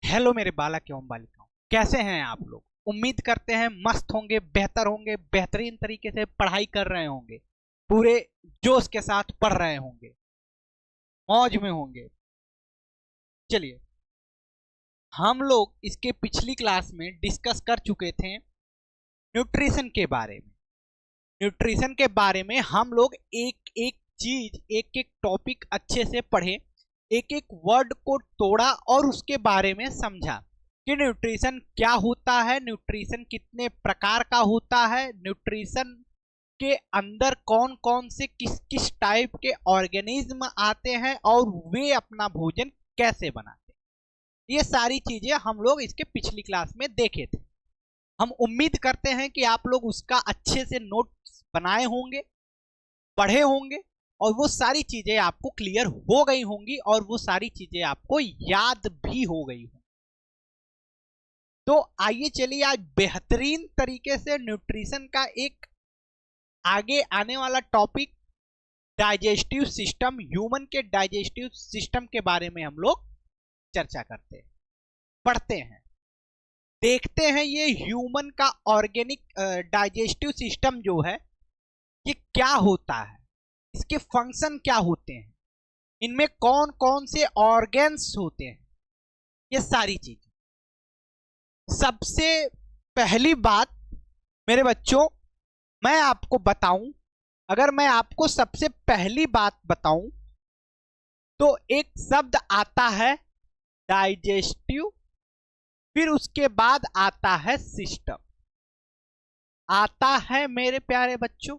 Hello मेरे बालक एवं बालिकाओं, कैसे हैं आप लोग। उम्मीद करते हैं मस्त होंगे, बेहतर होंगे, बेहतरीन तरीके से पढ़ाई कर रहे होंगे, पूरे जोश के साथ पढ़ रहे होंगे, मौज में होंगे। चलिए, हम लोग इसके पिछली क्लास में डिस्कस कर चुके थे न्यूट्रिशन के बारे में। न्यूट्रिशन के बारे में हम लोग एक एक चीज, एक एक टॉपिक अच्छे से पढ़े, एक एक वर्ड को तोड़ा और उसके बारे में समझा कि न्यूट्रिशन क्या होता है, न्यूट्रिशन कितने प्रकार का होता है, न्यूट्रिशन के अंदर कौन कौन से किस किस टाइप के ऑर्गेनिज्म आते हैं और वे अपना भोजन कैसे बनाते हैं। ये सारी चीजें हम लोग इसके पिछली क्लास में देखे थे। हम उम्मीद करते हैं कि आप लोग उसका अच्छे से नोट्स बनाए होंगे, पढ़े होंगे और वो सारी चीजें आपको क्लियर हो गई होंगी और वो सारी चीजें आपको याद भी हो गई होंगी। तो आइए चलिए, आज बेहतरीन तरीके से न्यूट्रिशन का एक आगे आने वाला टॉपिक डाइजेस्टिव सिस्टम, ह्यूमन के डाइजेस्टिव सिस्टम के बारे में हम लोग चर्चा करते हैं, पढ़ते हैं, देखते हैं ये ह्यूमन का ऑर्गेनिक डाइजेस्टिव सिस्टम जो है ये क्या होता है, इसके फंक्शन क्या होते हैं, इनमें कौन कौन से ऑर्गन्स होते हैं, ये सारी चीजें। सबसे पहली बात मेरे बच्चों, मैं आपको बताऊं, अगर मैं आपको सबसे पहली बात बताऊं तो एक शब्द आता है डाइजेस्टिव, फिर उसके बाद आता है सिस्टम, आता है मेरे प्यारे बच्चों।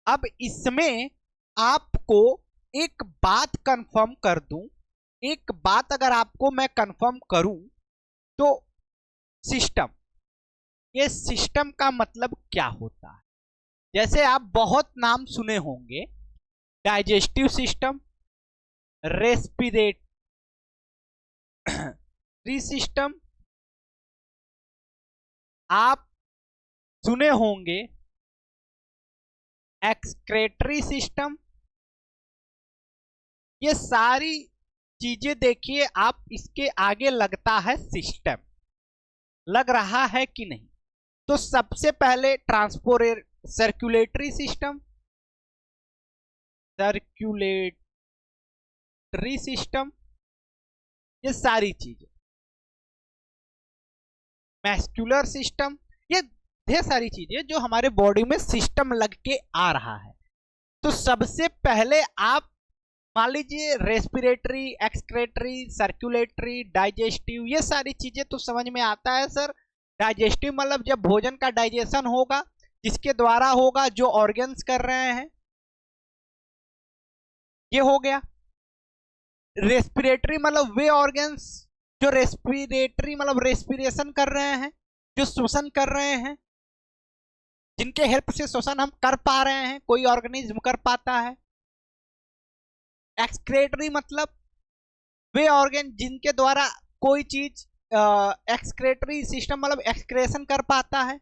अब इसमें आपको एक बात कंफर्म कर दूं, एक बात अगर आपको मैं कंफर्म करूं तो सिस्टम, ये सिस्टम का मतलब क्या होता है। जैसे आप बहुत नाम सुने होंगे, डाइजेस्टिव सिस्टम, रेस्पिरेटरी सिस्टम, आप सुने होंगे एक्सक्रेटरी सिस्टम। ये सारी चीजें देखिए, आप इसके आगे लगता है सिस्टम, लग रहा है कि नहीं। तो सबसे पहले सर्कुलेटरी सिस्टम, सर्कुलेटरी सिस्टम, ये सारी चीजें, मैस्कुलर सिस्टम, ये ढेर सारी चीजें जो हमारे बॉडी में सिस्टम लग के आ रहा है। तो सबसे पहले आप मान लीजिए रेस्पिरेटरी, एक्सक्रेटरी, सर्कुलेटरी, डाइजेस्टिव, ये सारी चीजें तो समझ में आता है सर। डाइजेस्टिव मतलब जब भोजन का डाइजेशन होगा, जिसके द्वारा होगा, जो ऑर्गन्स कर रहे हैं, ये हो गया। रेस्पिरेटरी मतलब वे ऑर्गन्स जो रेस्पिरेटरी मतलब रेस्पिरेशन कर रहे हैं, जो श्वसन कर रहे हैं, जिनके हेल्प से श्वसन हम कर पा रहे हैं, कोई ऑर्गेनिज्म कर पाता है। एक्सक्रेटरी मतलब वे ऑर्गन जिनके द्वारा कोई चीज, एक्सक्रेटरी सिस्टम मतलब एक्सक्रेशन कर पाता है।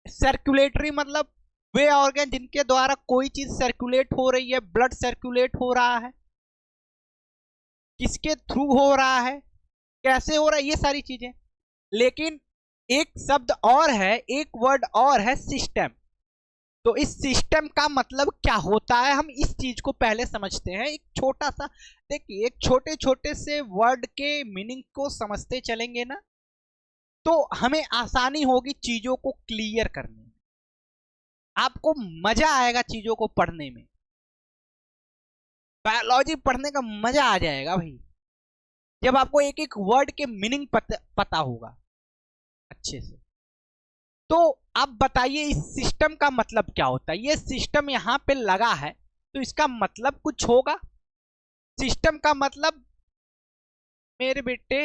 सर्कुलेटरी मतलब वे ऑर्गन जिनके द्वारा कोई चीज सर्कुलेट हो रही है, ब्लड सर्कुलेट हो रहा है, किसके थ्रू हो रहा है, कैसे हो रहा है, ये सारी चीजें। लेकिन एक शब्द और है, एक वर्ड और है, सिस्टम। तो इस सिस्टम का मतलब क्या होता है, हम इस चीज को पहले समझते हैं। एक छोटा सा देखिए, एक छोटे छोटे से वर्ड के मीनिंग को समझते चलेंगे ना, तो हमें आसानी होगी चीजों को क्लियर करने में, आपको मजा आएगा चीजों को पढ़ने में। बायोलॉजी पढ़ने का मजा आ जाएगा भाई, जब आपको एक एक वर्ड के मीनिंग पता होगा अच्छे से। तो आप बताइए इस सिस्टम का मतलब क्या होता है। ये सिस्टम यहां पे लगा है तो इसका मतलब कुछ होगा। सिस्टम का मतलब मेरे बेटे,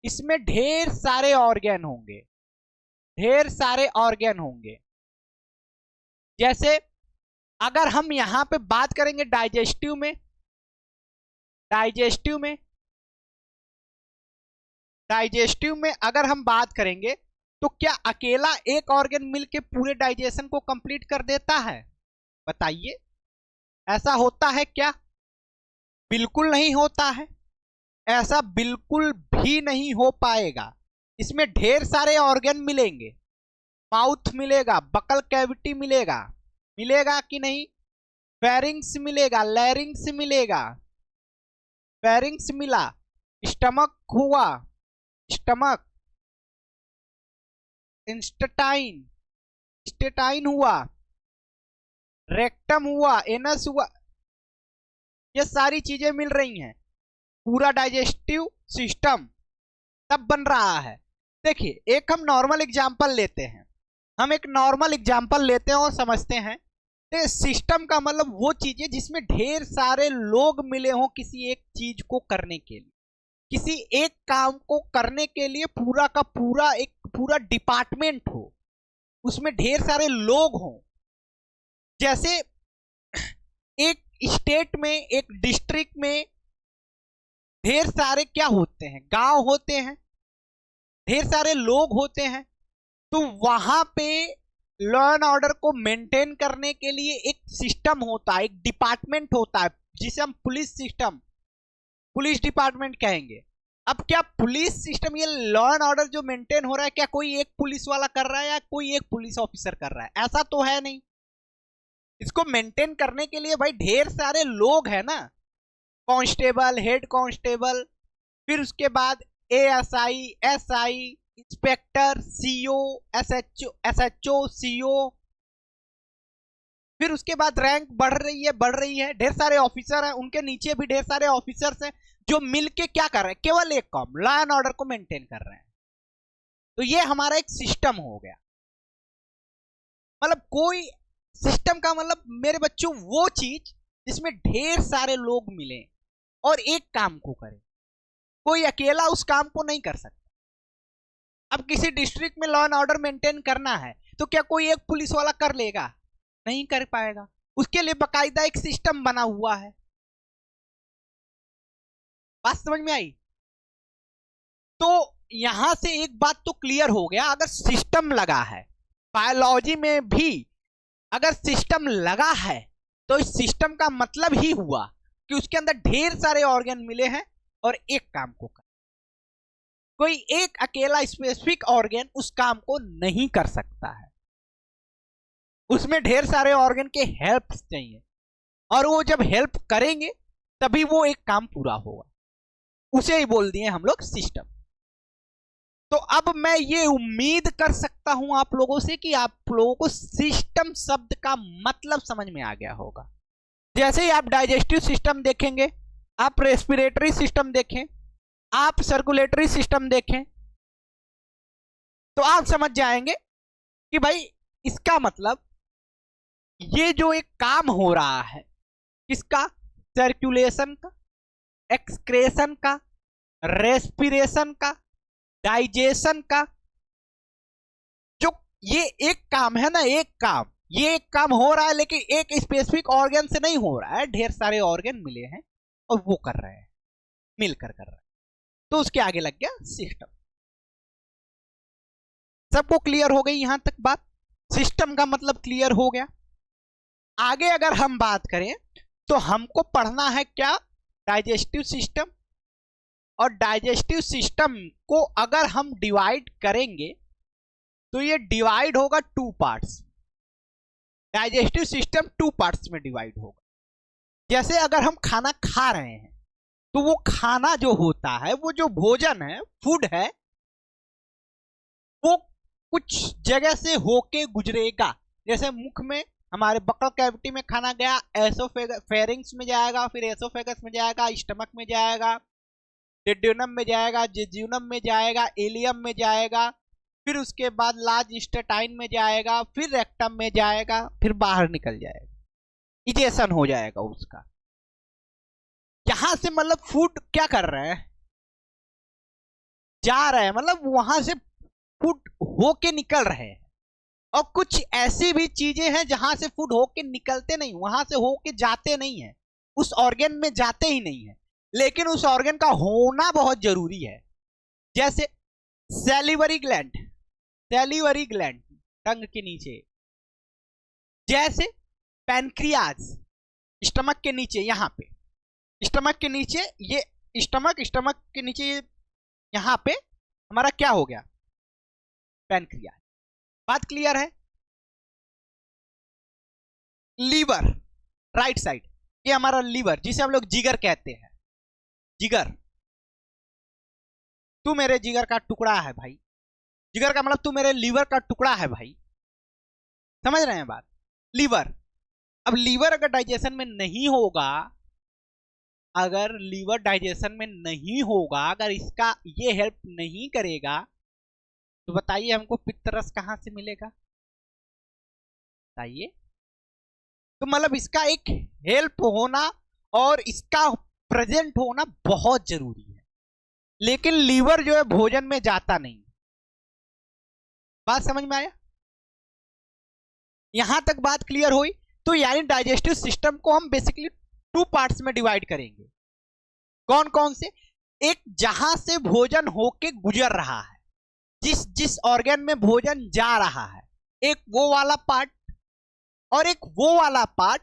इसमें ढेर सारे ऑर्गन होंगे, ढेर सारे ऑर्गन होंगे। जैसे अगर हम यहां पे बात करेंगे डाइजेस्टिव में, डाइजेस्टिव में अगर हम बात करेंगे तो क्या अकेला एक ऑर्गन मिलके पूरे डाइजेशन को कंप्लीट कर देता है, बताइए। ऐसा होता है क्या? बिल्कुल नहीं होता है। ऐसा बिल्कुल भी नहीं हो पाएगा। इसमें ढेर सारे ऑर्गन मिलेंगे, माउथ मिलेगा, बकल कैविटी मिलेगा, मिलेगा कि नहीं? फेरिंग्स मिलेगा, लैरिंग्स मिलेगा, फेरिंग्स मिला, स्टमक हुआ, स्टमक, इंस्टेटाइन, स्टेटाइन हुआ, रेक्टम हुआ, एनस हुआ, ये सारी चीजें मिल रही हैं। पूरा डाइजेस्टिव सिस्टम तब बन रहा है। देखिए एक हम नॉर्मल एग्जांपल लेते हैं, हम एक नॉर्मल एग्जांपल लेते हैं और समझते हैं। तो सिस्टम का मतलब वो चीज है जिसमें ढेर सारे लोग मिले हों किसी एक चीज को करने के लिए, किसी एक काम को करने के लिए पूरा का पूरा एक पूरा डिपार्टमेंट हो, उसमें ढेर सारे लोग हों। जैसे एक स्टेट में, एक डिस्ट्रिक्ट में ढेर सारे क्या होते हैं, गांव होते हैं, ढेर सारे लोग होते हैं। तो वहां पे लॉ एंड ऑर्डर को मेंटेन करने के लिए एक सिस्टम होता है, एक डिपार्टमेंट होता है जिसे हम पुलिस सिस्टम, पुलिस डिपार्टमेंट कहेंगे। अब क्या पुलिस सिस्टम, ये लॉ एंड ऑर्डर जो मेंटेन हो रहा है, क्या कोई एक पुलिस वाला कर रहा है या कोई एक पुलिस ऑफिसर कर रहा है? ऐसा तो है नहीं। इसको मेंटेन करने के लिए भाई ढेर सारे लोग हैं ना, कांस्टेबल, हेड कांस्टेबल, फिर उसके बाद ASI, SI, inspector, CO, SHO, CO, फिर उसके बाद रैंक बढ़ रही है, ढेर सारे ऑफिसर हैं, उनके नीचे भी ढेर सारे ऑफिसर्स हैं जो मिलके क्या कर रहे हैं, केवल एक काम, लॉ एंड ऑर्डर को मेंटेन कर रहे हैं। तो ये हमारा एक सिस्टम हो गया। मतलब कोई सिस्टम का मतलब मेरे बच्चों वो चीज जिसमें ढेर सारे लोग मिले और एक काम को करें। कोई अकेला उस काम को नहीं कर सकता। अब किसी डिस्ट्रिक्ट में लॉ एंड ऑर्डर मेंटेन करना है तो क्या कोई एक पुलिस वाला कर लेगा? नहीं कर पाएगा। उसके लिए बकायदा एक सिस्टम बना हुआ है। बात समझ में आई? तो यहां से एक बात तो क्लियर हो गया, अगर सिस्टम लगा है, बायोलॉजी में भी अगर सिस्टम लगा है तो इस सिस्टम का मतलब ही हुआ कि उसके अंदर ढेर सारे ऑर्गन मिले हैं और एक काम को कर, कोई एक अकेला स्पेसिफिक ऑर्गन उस काम को नहीं कर सकता है, उसमें ढेर सारे ऑर्गन के हेल्प चाहिए और वो जब हेल्प करेंगे तभी वो एक काम पूरा होगा। उसे ही बोल दिए हम लोग सिस्टम। तो अब मैं ये उम्मीद कर सकता हूं आप लोगों से कि आप लोगों को सिस्टम शब्द का मतलब समझ में आ गया होगा। जैसे ही आप डाइजेस्टिव सिस्टम देखेंगे, आप रेस्पिरेटरी सिस्टम देखें, आप सर्कुलेटरी सिस्टम देखें, तो आप समझ जाएंगे कि भाई इसका मतलब ये जो एक काम हो रहा है, किसका? सर्कुलेशन का, एक्सक्रेशन का, रेस्पिरेशन का, डाइजेशन का, जो ये एक काम है ना, एक काम, ये एक काम हो रहा है लेकिन एक स्पेसिफिक ऑर्गन से नहीं हो रहा है, ढेर सारे ऑर्गन मिले हैं और वो कर रहे हैं, मिलकर कर रहे हैं, तो उसके आगे लग गया सिस्टम। सबको क्लियर हो गई यहां तक बात? सिस्टम का मतलब क्लियर हो गया। आगे अगर हम बात करें तो हमको पढ़ना है क्या? Digestive system. और डाइजेस्टिव सिस्टम को अगर हम डिवाइड करेंगे तो ये डिवाइड होगा two parts. Digestive system two parts में डिवाइड होगा। जैसे अगर हम खाना खा रहे हैं तो वो खाना जो होता है, वो जो भोजन है, फूड है, वो कुछ जगह से होके गुजरेगा। जैसे मुख में, हमारे बकल कैविटी में खाना गया, फेरिंग्स में जाएगा, फिर एसोफेगस में जाएगा, स्टमक में जाएगा, डेड्यूनम में जाएगा, जेज्यूनम में जाएगा, एलियम में जाएगा, फिर उसके बाद लार्ज इंटेस्टाइन में जाएगा, फिर रेक्टम में जाएगा, फिर बाहर निकल जाएगा, इजेशन हो जाएगा उसका। यहां से मतलब फूड क्या कर रहे हैं, जा रहे हैं, मतलब वहां से फूड होके निकल रहे हैं। और कुछ ऐसी भी चीजें हैं जहां से फूड होके निकलते नहीं, वहां से होके जाते नहीं है, उस ऑर्गन में जाते ही नहीं है, लेकिन उस ऑर्गन का होना बहुत जरूरी है। जैसे सैलिवरी ग्लैंड, सैलिवरी ग्लैंड टंग के नीचे, जैसे पैनक्रियाज, स्टमक के नीचे, यहाँ पे स्टमक के नीचे, ये स्टमक के नीचे, ये यहाँ पे हमारा क्या हो गया, पैनक्रियाज। बात क्लियर है। लीवर राइट साइड, ये हमारा लीवर जिसे हम लोग जिगर कहते हैं। जिगर, तू मेरे जिगर का टुकड़ा है भाई। जिगर का मतलब तू मेरे लीवर का टुकड़ा है भाई, समझ रहे हैं बात। लीवर, अब लीवर अगर डाइजेशन में नहीं होगा, अगर लीवर डाइजेशन में नहीं होगा, अगर इसका ये हेल्प नहीं करेगा, तो बताइए हमको पित्त रस कहां से मिलेगा, बताइए। तो मतलब इसका एक हेल्प होना और इसका प्रेजेंट होना बहुत जरूरी है। लेकिन लीवर जो है भोजन में जाता नहीं। बात समझ में आया? यहां तक बात क्लियर हुई। तो यानी डाइजेस्टिव सिस्टम को हम बेसिकली टू पार्ट्स में डिवाइड करेंगे। कौन कौन से? एक जहां से भोजन होके गुजर रहा है, जिस जिस ऑर्गन में भोजन जा रहा है, एक वो वाला पार्ट, और एक वो वाला पार्ट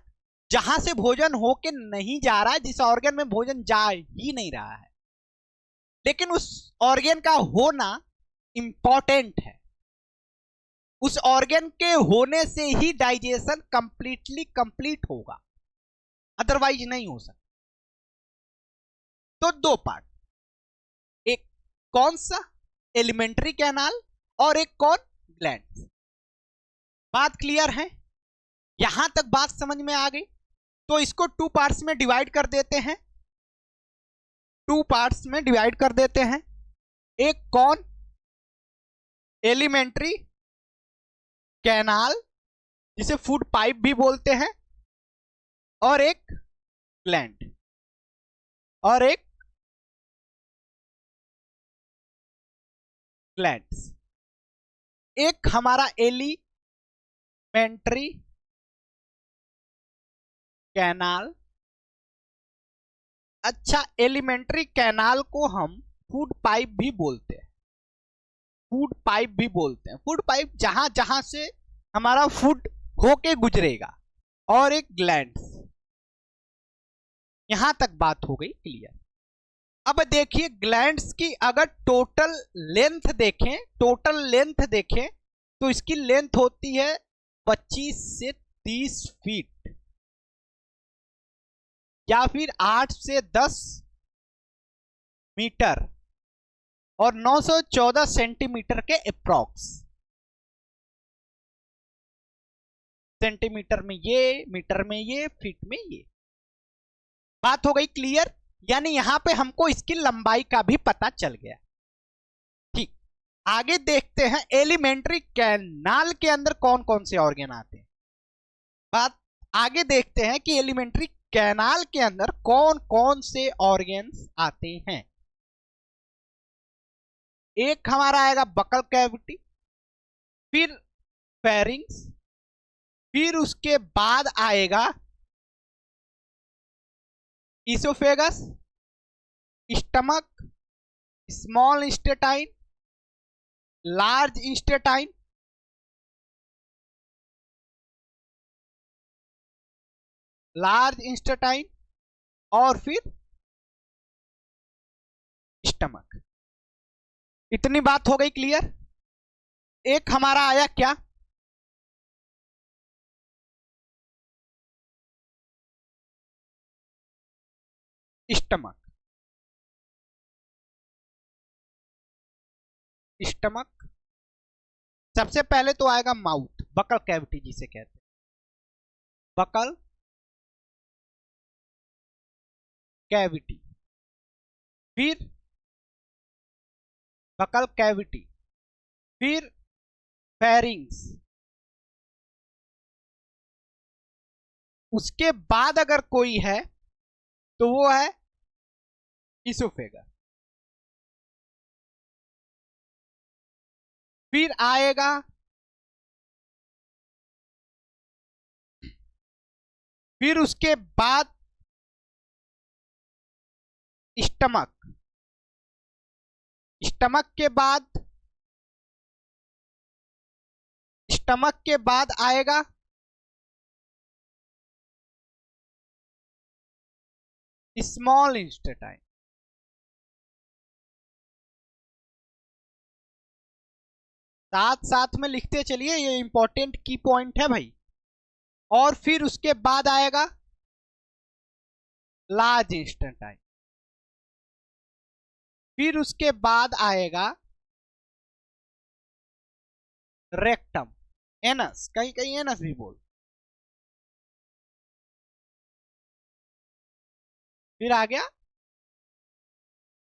जहां से भोजन होके नहीं जा रहा है, जिस ऑर्गन में भोजन जा ही नहीं रहा है, लेकिन उस ऑर्गन का होना इंपॉर्टेंट है। उस ऑर्गन के होने से ही डाइजेशन कंप्लीटली कंप्लीट होगा, अदरवाइज नहीं हो सकता। तो दो पार्ट, एक कौन सा, एलिमेंट्री कैनाल, और एक कौन, ग्लैंड्स। बात क्लियर है? यहां तक बात समझ में आ गई। तो इसको टू पार्ट्स में डिवाइड कर देते हैं, टू पार्ट्स में डिवाइड कर देते हैं। एक कौन, एलिमेंट्री कैनाल, जिसे फूड पाइप भी बोलते हैं, और एक ग्लैंड, और एक ग्लैंड्स। एक हमारा एलिमेंट्री कैनाल। अच्छा, एलिमेंट्री कैनाल को हम फूड पाइप भी बोलते हैं, फूड पाइप भी बोलते हैं। फूड पाइप जहां जहां से हमारा फूड होके गुजरेगा। और एक ग्लैंड्स। यहां तक बात हो गई क्लियर। अब देखिए ग्लैंड्स की अगर टोटल लेंथ देखें, टोटल लेंथ देखें, तो इसकी लेंथ होती है 25 से 30 फीट, या फिर 8 से 10 मीटर, और 914 सेंटीमीटर के अप्रॉक्स। सेंटीमीटर में ये, मीटर में ये, फीट में ये। बात हो गई क्लियर। यानी यहां पे हमको इसकी लंबाई का भी पता चल गया। ठीक, आगे देखते हैं एलिमेंट्री कैनाल के अंदर कौन कौन से ऑर्गन आते हैं। बात आगे देखते हैं कि एलिमेंट्री कैनाल के अंदर कौन कौन से ऑर्गन्स आते हैं। एक हमारा आएगा बकल कैविटी, फिर फेरिंग्स, फिर उसके बाद आएगा oesophagus, stomach, small intestine, large intestine, large intestine, और फिर स्टमक। इतनी बात हो गई क्लियर। एक हमारा आया क्या, स्टमक। स्टमक सबसे पहले तो आएगा माउथ, बकल कैविटी जिसे कहते हैं, बकल कैविटी, फिर बकल कैविटी, फिर फेरिंग्स, उसके बाद अगर कोई है तो वो है इसोफेगस, फिर आएगा फिर उसके बाद स्टमक, स्टमक के बाद आएगा स्मॉल इंस्टेटाइन। साथ साथ में लिखते चलिए, ये इंपॉर्टेंट की पॉइंट है भाई। और फिर उसके बाद आएगा लार्ज इंस्टेटाइन, फिर उसके बाद आएगा रेक्टम, एनस, कहीं कहीं एनस भी बोल। फिर आ गया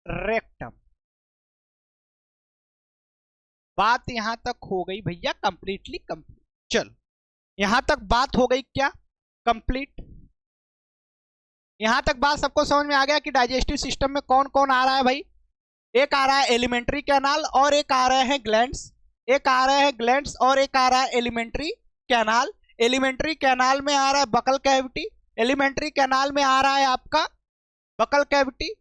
रेक्टम। बात यहां तक हो गई भैया कंप्लीटली कंप्लीट। चलो यहां तक बात हो गई क्या कंप्लीट। यहां तक बात सबको समझ में आ गया कि डाइजेस्टिव सिस्टम में कौन कौन आ रहा है भाई। एक आ रहा है एलिमेंट्री कैनाल और एक आ रहे हैं ग्लैंड्स, एक आ रहे हैं ग्लैंड्स और एक आ रहा है एलिमेंट्री कैनाल। एलिमेंट्री कैनाल में आ रहा है बकल कैविटी, एलिमेंट्री कैनाल में आ रहा है आपका बकल कैविटी।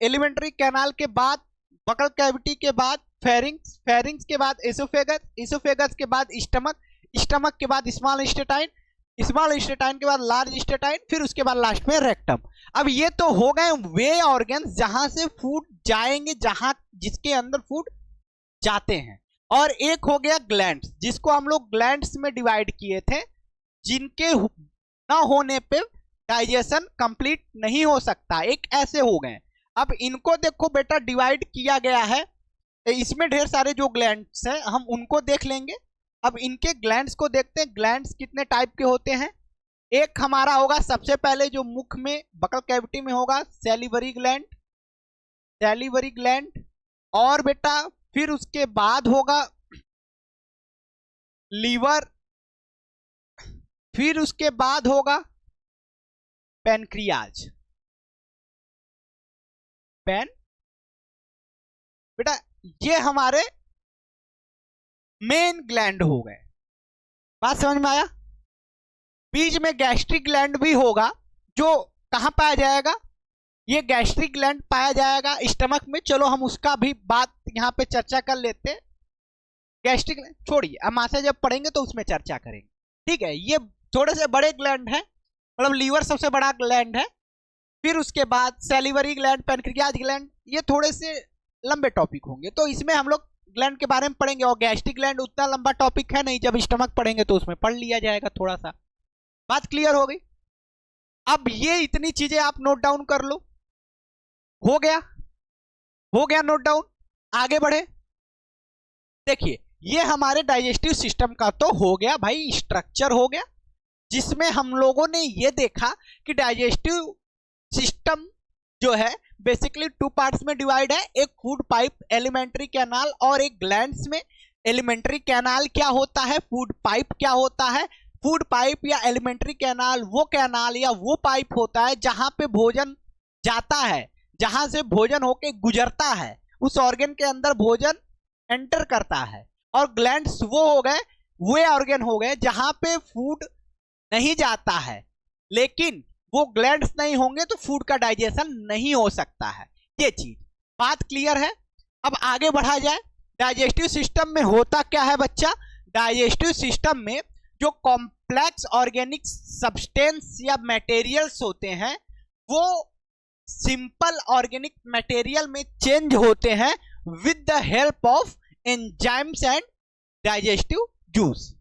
एलिमेंट्री कैनाल के बाद, बकल कैविटी के बाद फेरिंग्स, फेरिंग्स के बाद एसोफेगस, एसोफेगस के बाद स्टमक, स्टमक के बाद स्मॉल इंस्टेटाइन, स्मॉल इंस्टेटाइन के बाद लार्ज इंस्टेटाइन, फिर उसके बाद लास्ट में रेक्टम। अब ये तो हो गए वे ऑर्गन्स जहां से फूड जाएंगे, जहां जिसके अंदर फूड जाते हैं। और एक हो गया ग्लैंड्स, जिसको हम लोग ग्लैंड्स में डिवाइड किए थे, जिनके ना होने पे डाइजेशन कंप्लीट नहीं हो सकता, एक ऐसे हो गए। अब इनको देखो बेटा डिवाइड किया गया है, इसमें ढेर सारे जो ग्लैंड्स हैं हम उनको देख लेंगे। अब इनके ग्लैंड्स को देखते हैं, ग्लैंड्स कितने टाइप के होते हैं। एक हमारा होगा सबसे पहले जो मुख में बकल कैविटी में होगा सैलिवरी ग्लैंड, सैलिवरी ग्लैंड। और बेटा फिर उसके बाद होगा लीवर, फिर उसके बाद होगा पैनक्रियाज, पैन बेटा ये हमारे मेन ग्लैंड हो गए। बात समझ में आया। बीच में गैस्ट्रिक ग्लैंड भी होगा, जो कहां पाया जाएगा, ये गैस्ट्रिक ग्लैंड पाया जाएगा स्टमक में। चलो हम उसका भी बात यहां पे चर्चा कर लेते हैं। गैस्ट्रिक छोड़िए, हम आगे जब पढ़ेंगे तो उसमें चर्चा करेंगे, ठीक है। ये थोड़े से बड़े ग्लैंड है, मतलब लीवर सबसे बड़ा ग्लैंड है। फिर उसके बाद सैलिवरी ग्लैंड, पैनक्रियाज ग्लैंड, ये थोड़े से लंबे टॉपिक होंगे, तो इसमें हम लोग ग्लैंड के बारे में पढ़ेंगे। और गैस्ट्रिक ग्लैंड उतना लंबा टॉपिक है नहीं, जब स्टमक पढ़ेंगे तो उसमें पढ़ लिया जाएगा थोड़ा सा। बात क्लियर हो गई। अब ये इतनी चीजें आप नोट डाउन कर लो। हो गया, हो गया नोट डाउन। आगे बढ़े। देखिए ये हमारे डाइजेस्टिव सिस्टम का तो हो गया भाई, स्ट्रक्चर हो गया, जिसमें हम लोगों ने ये देखा कि डाइजेस्टिव सिस्टम जो है बेसिकली टू पार्ट्स में डिवाइड है। एक फूड पाइप, एलिमेंट्री कैनाल, और एक ग्लैंड्स में। एलिमेंट्री कैनाल क्या होता है, फूड पाइप क्या होता है। फूड पाइप या एलिमेंट्री कैनाल या वो पाइप होता है जहां पे भोजन जाता है, जहां से भोजन होके गुजरता है, उस ऑर्गन के अंदर भोजन एंटर करता है। और ग्लैंड्स वो हो गए, वे ऑर्गन हो गए जहां पे फूड नहीं जाता है, लेकिन वो ग्लैंड्स नहीं होंगे तो फूड का डाइजेशन नहीं हो सकता है। ये चीज बात क्लियर है। अब आगे बढ़ा जाए। डाइजेस्टिव सिस्टम में होता क्या है बच्चा, डाइजेस्टिव सिस्टम में जो कॉम्प्लेक्स ऑर्गेनिक सब्सटेंस या मटेरियल्स होते हैं वो सिंपल ऑर्गेनिक मटेरियल में चेंज होते हैं with the help of enzymes and digestive juice.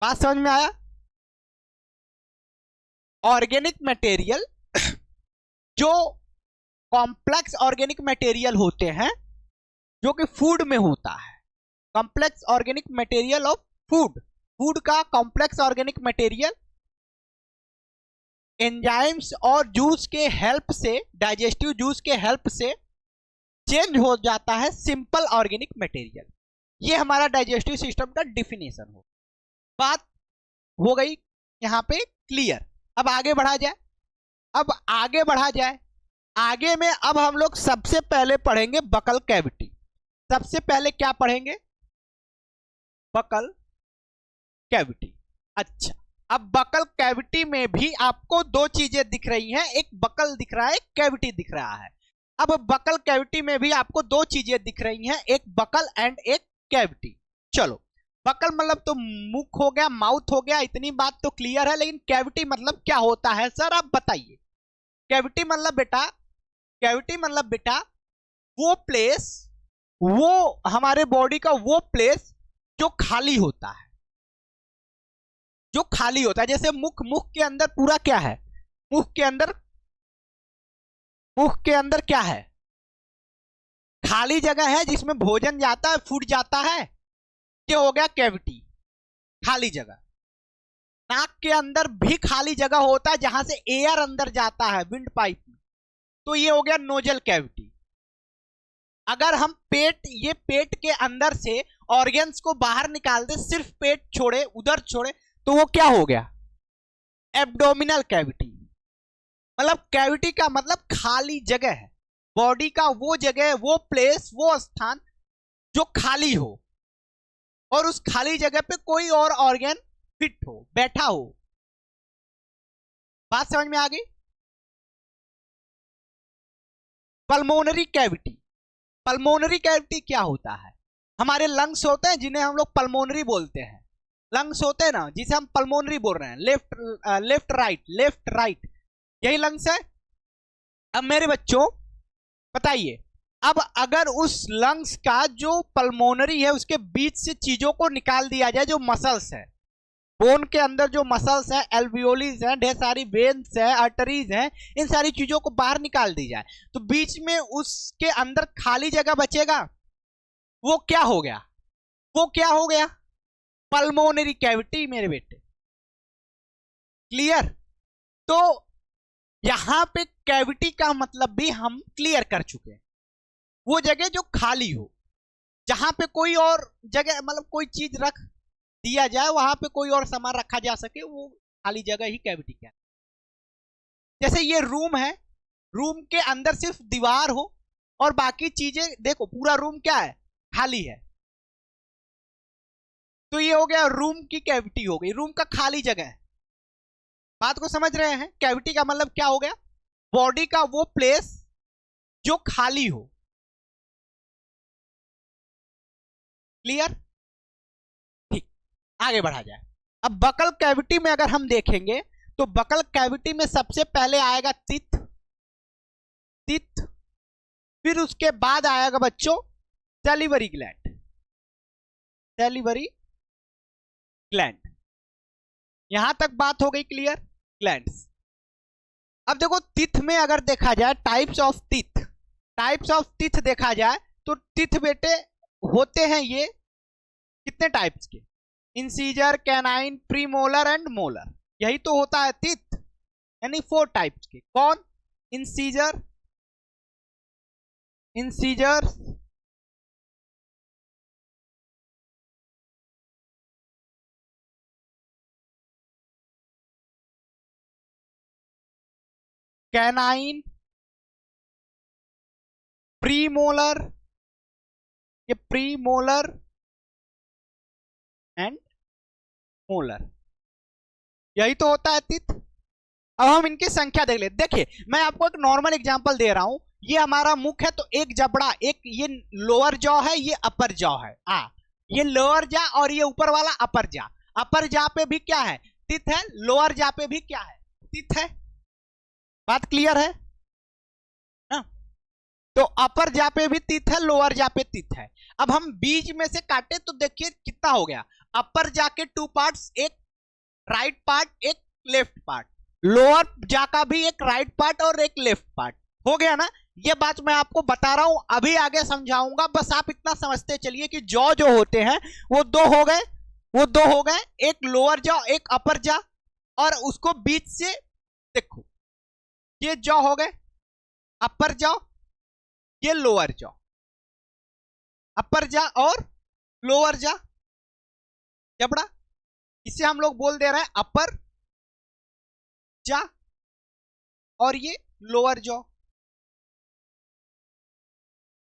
बात समझ में आया। ऑर्गेनिक मटेरियल जो कॉम्प्लेक्स ऑर्गेनिक मटेरियल होते हैं जो कि फूड में होता है, complex organic material of food, food का कॉम्प्लेक्स ऑर्गेनिक मटेरियल एंजाइम्स और जूस के हेल्प से, डाइजेस्टिव जूस के हेल्प से चेंज हो जाता है सिंपल ऑर्गेनिक मटेरियल। ये हमारा डाइजेस्टिव सिस्टम का डिफिनेशन हो। बात हो गई यहां पे क्लियर। अब आगे बढ़ा जाए। अब आगे बढ़ा जाए, आगे में अब हम लोग सबसे पहले पढ़ेंगे बकल कैविटी। सबसे पहले क्या पढ़ेंगे, बकल कैविटी। अच्छा, अब बकल कैविटी में भी आपको दो चीजें दिख रही हैं, एक बकल दिख रहा है, एक कैविटी दिख रहा है। अब बकल कैविटी में भी आपको दो चीजें दिख रही हैं, एक बकल एंड एक कैविटी। चलो, बकल मतलब तो मुख हो गया, माउथ हो गया, इतनी बात तो क्लियर है। लेकिन कैविटी मतलब क्या होता है सर, आप बताइए कैविटी मतलब बेटा, कैविटी मतलब बेटा वो प्लेस, वो हमारे बॉडी का वो प्लेस जो खाली होता है, जो खाली होता है। जैसे मुख, मुख के अंदर पूरा क्या है, मुख के अंदर, मुख के अंदर क्या है, खाली जगह है जिसमें भोजन जाता है, फूड जाता है, ये हो गया कैविटी, खाली जगह। नाक के अंदर भी खाली जगह होता है जहां से एयर अंदर जाता है विंड पाइप में, तो ये हो गया नोजल कैविटी। अगर हम पेट, ये पेट के अंदर से ऑर्गन्स को बाहर निकाल दे, सिर्फ पेट छोड़े, उधर छोड़े, तो वो क्या हो गया, एब्डोमिनल कैविटी। मतलब कैविटी का मतलब खाली जगह है, बॉडी का वो जगह, वो प्लेस, वो स्थान जो खाली हो और उस खाली जगह पे कोई और ऑर्गन फिट हो, बैठा हो। बात समझ में आ गई। पल्मोनरी कैविटी, पल्मोनरी कैविटी क्या होता है, हमारे लंग्स होते हैं जिन्हें हम लोग पल्मोनरी बोलते हैं, लंग्स होते हैं ना जिसे हम पल्मोनरी बोल रहे हैं, लेफ्ट राइट, लेफ्ट राइट, यही लंग्स है। अब मेरे बच्चों बताइए, अब अगर उस लंग्स का जो पल्मोनरी है उसके बीच से चीजों को निकाल दिया जाए, जो मसल्स है, बोन के अंदर जो मसल्स है, एल्वियोलीज है, ढेर सारी वेन्स है, आर्टरीज है, इन सारी चीजों को बाहर निकाल दी जाए, तो बीच में उसके अंदर खाली जगह बचेगा, वो क्या हो गया, वो क्या हो गया, पल्मोनरी कैविटी मेरे बेटे। क्लियर। तो यहां पे कैविटी का मतलब भी हम क्लियर कर चुके हैं, वो जगह जो खाली हो, जहां पे कोई और जगह, मतलब कोई चीज रख दिया जाए, वहां पे कोई और सामान रखा जा सके, वो खाली जगह ही कैविटी क्या है। जैसे ये रूम है, रूम के अंदर सिर्फ दीवार हो और बाकी चीजें, देखो पूरा रूम क्या है, खाली है, तो ये हो गया रूम की कैविटी हो गई, रूम का खाली जगह है। बात को समझ रहे हैं। कैविटी का मतलब क्या हो गया, बॉडी का वो प्लेस जो खाली हो। क्लियर। ठीक, आगे बढ़ा जाए। अब बकल कैविटी में अगर हम देखेंगे तो बकल कैविटी में सबसे पहले आएगा तित, तित, फिर उसके बाद आएगा बच्चों सैलिवरी ग्लैंड, सैलिवरी ग्लैंड। यहां तक बात हो गई क्लियर। ग्लैंड्स। अब देखो तिथ में अगर देखा जाए, टाइप्स ऑफ तिथ, टाइप्स ऑफ तिथ देखा जाए तो तिथ बेटे होते हैं ये कितने टाइप्स के, incisor, canine, premolar and molar, यही तो होता है तिथ, यानी 4 टाइप्स के। कौन, इंसीजर, इंसीजर, कैनाइन, प्रीमोलर, ये प्रीमोलर एंड मोलर, यही तो होता है तिथ। अब हम इनकी संख्या देख लेते। देखिए मैं आपको एक नॉर्मल एग्जांपल दे रहा हूं, ये हमारा मुख है तो एक जबड़ा, एक ये लोअर जॉ है, ये अपर जॉ है, ये लोअर जा और ये ऊपर वाला अपर जा। अपर जा पे भी क्या है, तिथ है, लोअर जा पे भी क्या है, तिथ है। बात क्लियर है ना। तो अपर जा पे भी तिथ है, लोअर जा पे तिथ है। अब हम बीच में से काटे तो देखिए कितना हो गया, अपर जा के 2 पार्ट्स, एक राइट पार्ट, एक लेफ्ट पार्ट, लोअर जा का भी एक राइट पार्ट और एक लेफ्ट पार्ट, हो गया ना। ये बात मैं आपको बता रहा हूं, अभी आगे समझाऊंगा, बस आप इतना समझते चलिए कि जॉ जो होते हैं वो 2 हो गए, वो 2 हो गए, एक लोअर जॉ, एक अपर जॉ, और उसको बीच से देखो, ये जॉ हो गए, अपर जॉ, ये लोअर जॉ, अपर जॉ और लोअर जॉ, जबड़ा, इसे हम लोग बोल दे रहे हैं अपर जॉ और ये लोअर जॉ।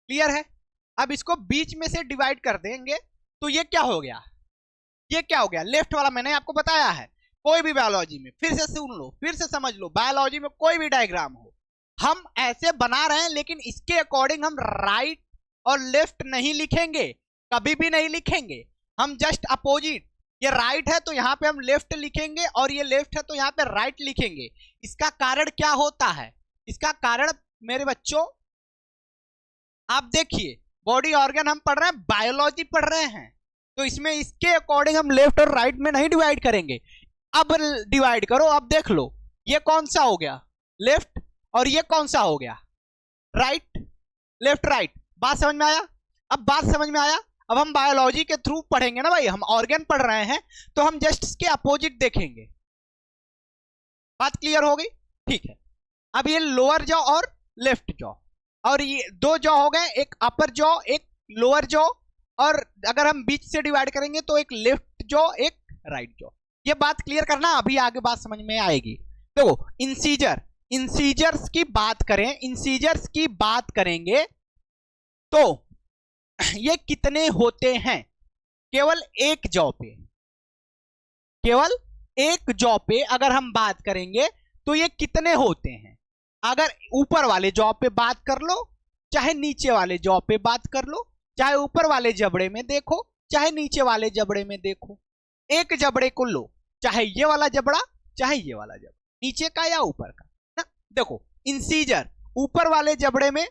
क्लियर है। अब इसको बीच में से डिवाइड कर देंगे तो ये क्या हो गया, ये क्या हो गया, लेफ्ट वाला। मैंने आपको बताया है, कोई भी बायोलॉजी में, फिर से सुन लो, फिर से समझ लो, बायोलॉजी में कोई भी डायग्राम हो, हम ऐसे बना रहे हैं, लेकिन इसके अकॉर्डिंग हम राइट और लेफ्ट नहीं लिखेंगे, कभी भी नहीं लिखेंगे, हम जस्ट अपोजिट। ये राइट है तो यहाँ पे हम लेफ्ट लिखेंगे और ये लेफ्ट है तो यहाँ पे राइट लिखेंगे। इसका कारण क्या होता है, इसका कारण मेरे बच्चों आप देखिए, बॉडी ऑर्गन हम पढ़ रहे हैं, बायोलॉजी पढ़ रहे हैं, तो इसमें इसके अकॉर्डिंग हम लेफ्ट और राइट में नहीं डिवाइड करेंगे। अब डिवाइड करो, अब देख लो ये कौन सा हो गया लेफ्ट और ये कौन सा हो गया राइट, लेफ्ट राइट। बात समझ में आया? अब बात समझ में आया। अब हम बायोलॉजी के थ्रू पढ़ेंगे ना भाई, हम ऑर्गन पढ़ रहे हैं तो हम जस्ट इसके अपोजिट देखेंगे। बात क्लियर हो गई? ठीक है। अब ये लोअर जॉ और लेफ्ट जॉ, और ये दो जॉ हो गए, एक अपर जॉ एक लोअर जॉ, और अगर हम बीच से डिवाइड करेंगे तो एक लेफ्ट जॉ एक राइट जॉ। ये बात क्लियर करना, अभी आगे बात समझ में आएगी। देखो इंसीजर, इंसीजर्स की बात करें, इंसीजर्स की बात करेंगे तो ये कितने होते हैं? केवल एक जॉ पे, केवल एक जॉ पे अगर हम बात करेंगे तो ये कितने होते हैं? अगर ऊपर वाले जॉ पे बात कर लो, चाहे नीचे वाले जॉ पे बात कर लो, चाहे ऊपर वाले जबड़े में देखो, चाहे नीचे वाले जबड़े में देखो, एक जबड़े को लो, चाहे ये वाला जबड़ा चाहे ये वाला जबड़ा, नीचे का या ऊपर का ना। देखो इंसीजर ऊपर वाले जबड़े में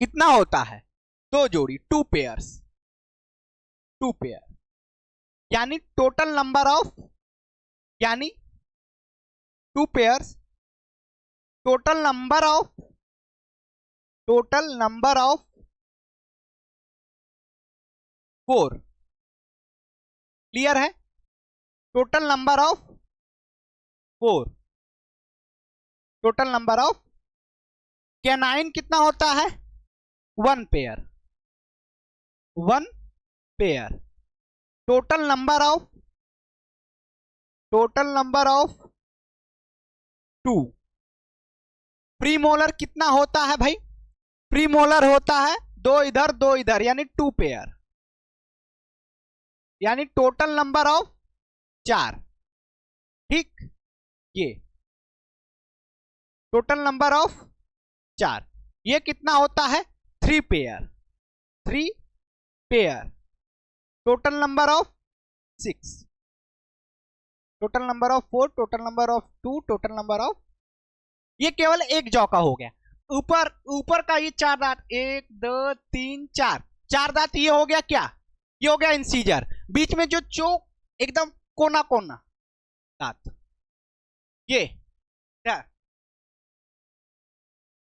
कितना होता है? दो जोड़ी, 2 पेयर्स, 2 पेयर, यानी टोटल नंबर ऑफ, यानी 2 pairs, total number of, total number of 4। Clear है? Total number of 4, total number of canine कितना होता है? 1 pair, 1 pair. Total number of, total number of 2। Premolar कितना होता है भाई? प्रीमोलर होता है 2 इधर 2 इधर, यानी 2 पेयर, यानी टोटल नंबर ऑफ 4। ठीक, ये टोटल नंबर ऑफ 4। ये कितना होता है? 3 pair, 3 pair. Total number of 6, total number of 4, total number of 2, total number of, ये केवल एक जॉ का हो गया। ऊपर ऊपर का ये 4 दांत, 1 2 3 4, 4 दांत ये हो गया क्या? ये हो गया इंसीजर। बीच में जो चोक एकदम कोना कोना दांत, ये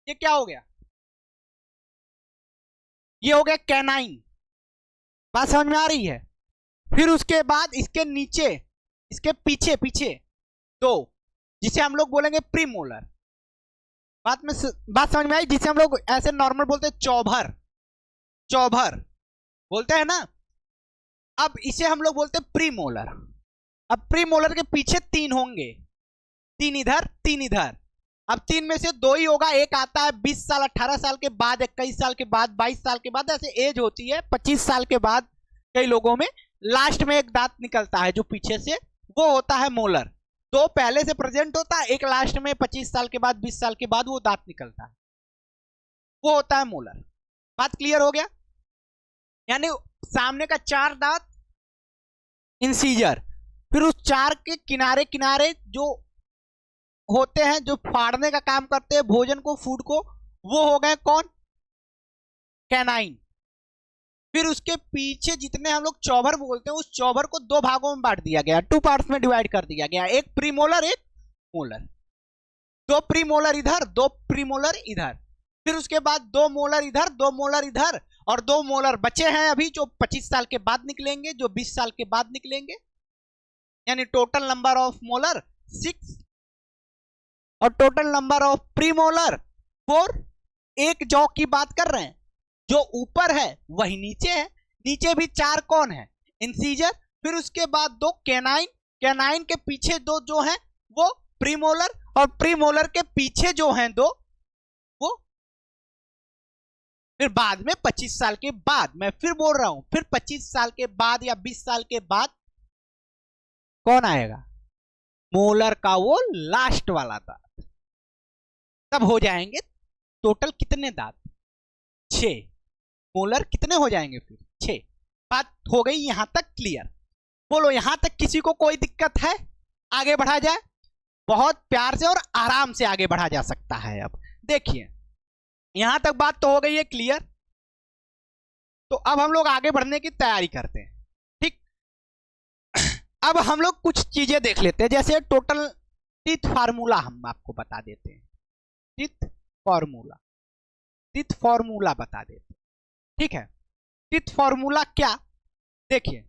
क्या हो गया? ये हो गया कैनाइन। बात समझ में आ रही है? फिर उसके बाद इसके नीचे, इसके पीछे पीछे तो जिसे हम लोग बोलेंगे प्रीमोलर। बात समझ में आई? जिसे हम लोग ऐसे नॉर्मल बोलते हैं चौभर, चौभर बोलते हैं ना। अब इसे हम लोग बोलते हैं प्रीमोलर। अब प्रीमोलर के पीछे 3 होंगे, 3 इधर 3 इधर। अब 3 में से 2 ही होगा, एक आता है 20 साल 18 साल के बाद, 21 साल के बाद, 22 साल के बाद, ऐसे एज होती है। 25 साल के बाद कई लोगों में लास्ट में एक दांत निकलता है जो पीछे से, वो होता है मोलर। 2 पहले से प्रेजेंट होता है, एक लास्ट में 25 साल के बाद 20 साल के बाद वो दांत निकलता है, वो होता है मोलर। बात क्लियर हो गया? यानी सामने का 4 दांत इंसीजर, फिर उस 4 के किनारे किनारे जो होते हैं, जो फाड़ने का काम करते हैं भोजन को, फूड को, वो हो गए कौन? कैनाइन। फिर उसके पीछे जितने हम लोग चौभर बोलते हैं, उस चौभर को 2 भागों में बांट दिया गया, 2 पार्ट्स में डिवाइड कर दिया गया, एक प्रीमोलर एक मोलर। 2 प्रीमोलर इधर 2 प्रीमोलर इधर, फिर उसके बाद 2 मोलर इधर 2 मोलर इधर, और 2 मोलर बचे हैं अभी जो 25 साल के बाद निकलेंगे, जो 20 साल के बाद निकलेंगे। यानी टोटल नंबर ऑफ मोलर 6 और टोटल नंबर ऑफ प्रीमोलर 4। एक जॉ की बात कर रहे हैं, जो ऊपर है वही नीचे है, नीचे भी 4 कौन है? इंसीजर। फिर उसके बाद 2 कैनाइन, कैनाइन के पीछे 2 जो हैं वो प्रीमोलर, और प्रीमोलर के पीछे जो हैं 2 वो फिर बाद में 25 साल के बाद, मैं फिर बोल रहा हूं, फिर 25 साल के बाद या 20 साल के बाद कौन आएगा? मोलर का वो लास्ट वाला दांत। तब हो जाएंगे टोटल कितने दांत? 6। मोलर कितने हो जाएंगे फिर? 6। बात हो गई यहां तक क्लियर? बोलो यहां तक किसी को कोई दिक्कत है? आगे बढ़ा जाए? बहुत प्यार से और आराम से आगे बढ़ा जा सकता है। अब देखिए यहां तक बात तो हो गई है क्लियर। तो अब हम लोग आगे बढ़ने की तैयारी करते हैं, ठीक। अब हम लोग कुछ चीजें देख लेते हैं, जैसे टोटल टीथ फार्मूला हम आपको बता देते हैं। टीथ फार्मूला, टीथ फार्मूला बता देते हैं, ठीक है। टीथ फार्मूला क्या, देखिए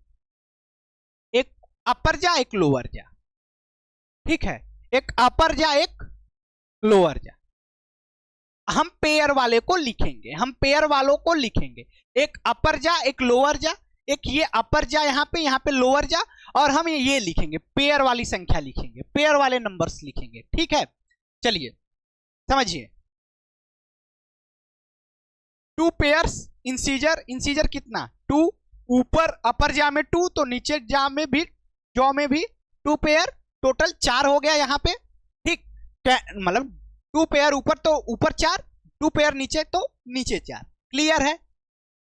एक अपर जा एक लोअर जा, ठीक है। एक अपर जा एक लोअर जा, हम पेयर वाले को लिखेंगे, हम पेयर वालों को लिखेंगे। एक अपर जा एक लोअर जा, एक ये अपर जा यहाँ पे लोअर जा, और हम ये लिखेंगे, पेयर वाली संख्या लिखेंगे, पेयर वाले नंबर्स लिखेंगे, ठीक है। चलिए समझिए, 2 पेयर्स इंसीजर, इंसीजर कितना 2, ऊपर अपर जा में 2 तो नीचे जा में भी जॉ में भी 2 पेयर, टोटल 4 हो गया यहाँ पे, ठीक। मतलब 2 पेयर ऊपर तो ऊपर 4, 2 पेयर नीचे तो नीचे 4, क्लियर है।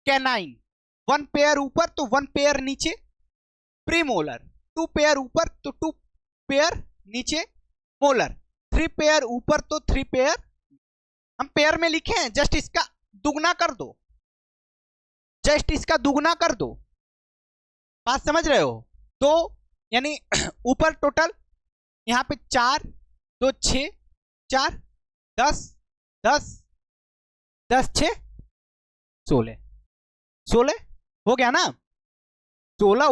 कैनाइन 1 पेयर ऊपर तो 1 पेयर नीचे। प्रीमोलर 2 पेयर ऊपर तो 2 पेयर नीचे। मोलर 3 पेयर ऊपर तो 3 पेयर, हम पेयर में लिखे हैं, जस्ट इसका दुगना कर दो, जस्ट इसका दुगना कर दो, बात समझ रहे हो। तो यानी ऊपर टोटल यहां पे 4 2 6 4 10 10 10 6 16 16 हो गया ना। 16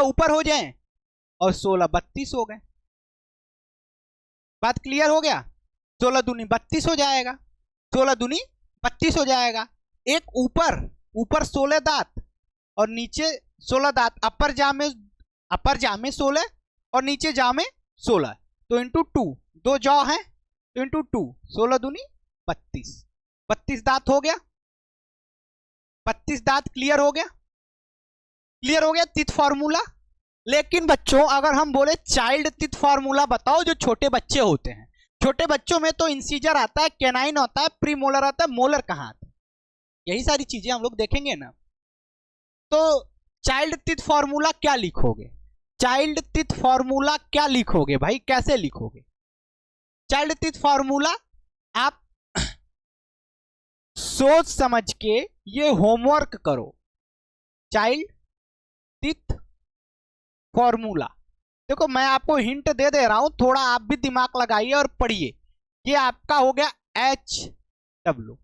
ऊपर हो जाए और 16 32 हो गए, बात क्लियर हो गया। 16 दूनी 32 हो जाएगा, 16 दूनी 32 हो जाएगा। एक ऊपर 16 दांत और नीचे 16 दांत, अपर जा में 16 और नीचे जा में 16, तो इंटू 2, 2 जॉ है तो इंटू 2, 16 दूनी 32, 32 दांत हो गया, 32 दांत क्लियर हो गया, क्लियर हो गया टीथ फार्मूला। लेकिन बच्चों अगर हम बोले चाइल्ड टीथ फार्मूला बताओ, जो छोटे बच्चे होते हैं, छोटे बच्चों में तो इंसीजर आता है, कैनाइन आता है, प्रीमोलर आता है, मोलर कहाँ आता है, यही सारी चीजें हम लोग देखेंगे ना। तो चाइल्ड टीथ फार्मूला क्या लिखोगे, चाइल्ड टीथ फार्मूला क्या लिखोगे भाई, कैसे लिखोगे चाइल्ड टीथ फार्मूला। आप सोच समझ के ये होमवर्क करो, चाइल्ड टीथ फॉर्मूला। देखो मैं आपको हिंट दे रहा हूं, थोड़ा आप भी दिमाग लगाइए और पढ़िए। ये आपका हो गया HW,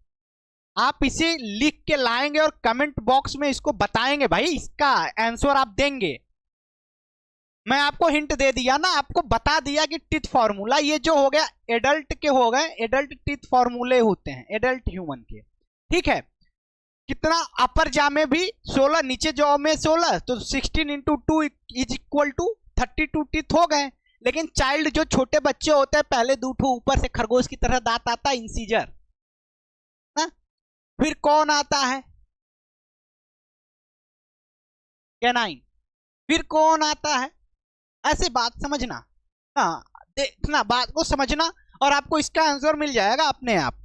आप इसे लिख के लाएंगे और कमेंट बॉक्स में इसको बताएंगे, भाई इसका आंसर आप देंगे। मैं आपको हिंट दे दिया ना, आपको बता दिया कि टीथ फार्मूला ये जो हो गया एडल्ट के हो गए, एडल्ट टीथ फार्मूले होते हैं एडल्ट ह्यूमन के, ठीक है। कितना अपर जा में भी 16, नीचे जॉ में 16, तो 16 into 2 is equal to 32 teeth हो गए। लेकिन चाइल्ड जो छोटे बच्चे होते हैं, पहले 2 ठो ऊपर से खरगोश की तरह दांत आता है, इंसीजर ना। फिर कौन आता है, कैनाइन। फिर कौन आता है, ऐसे बात समझना, हाँ देखना, बात को समझना और आपको इसका आंसर मिल जाएगा अपने आप।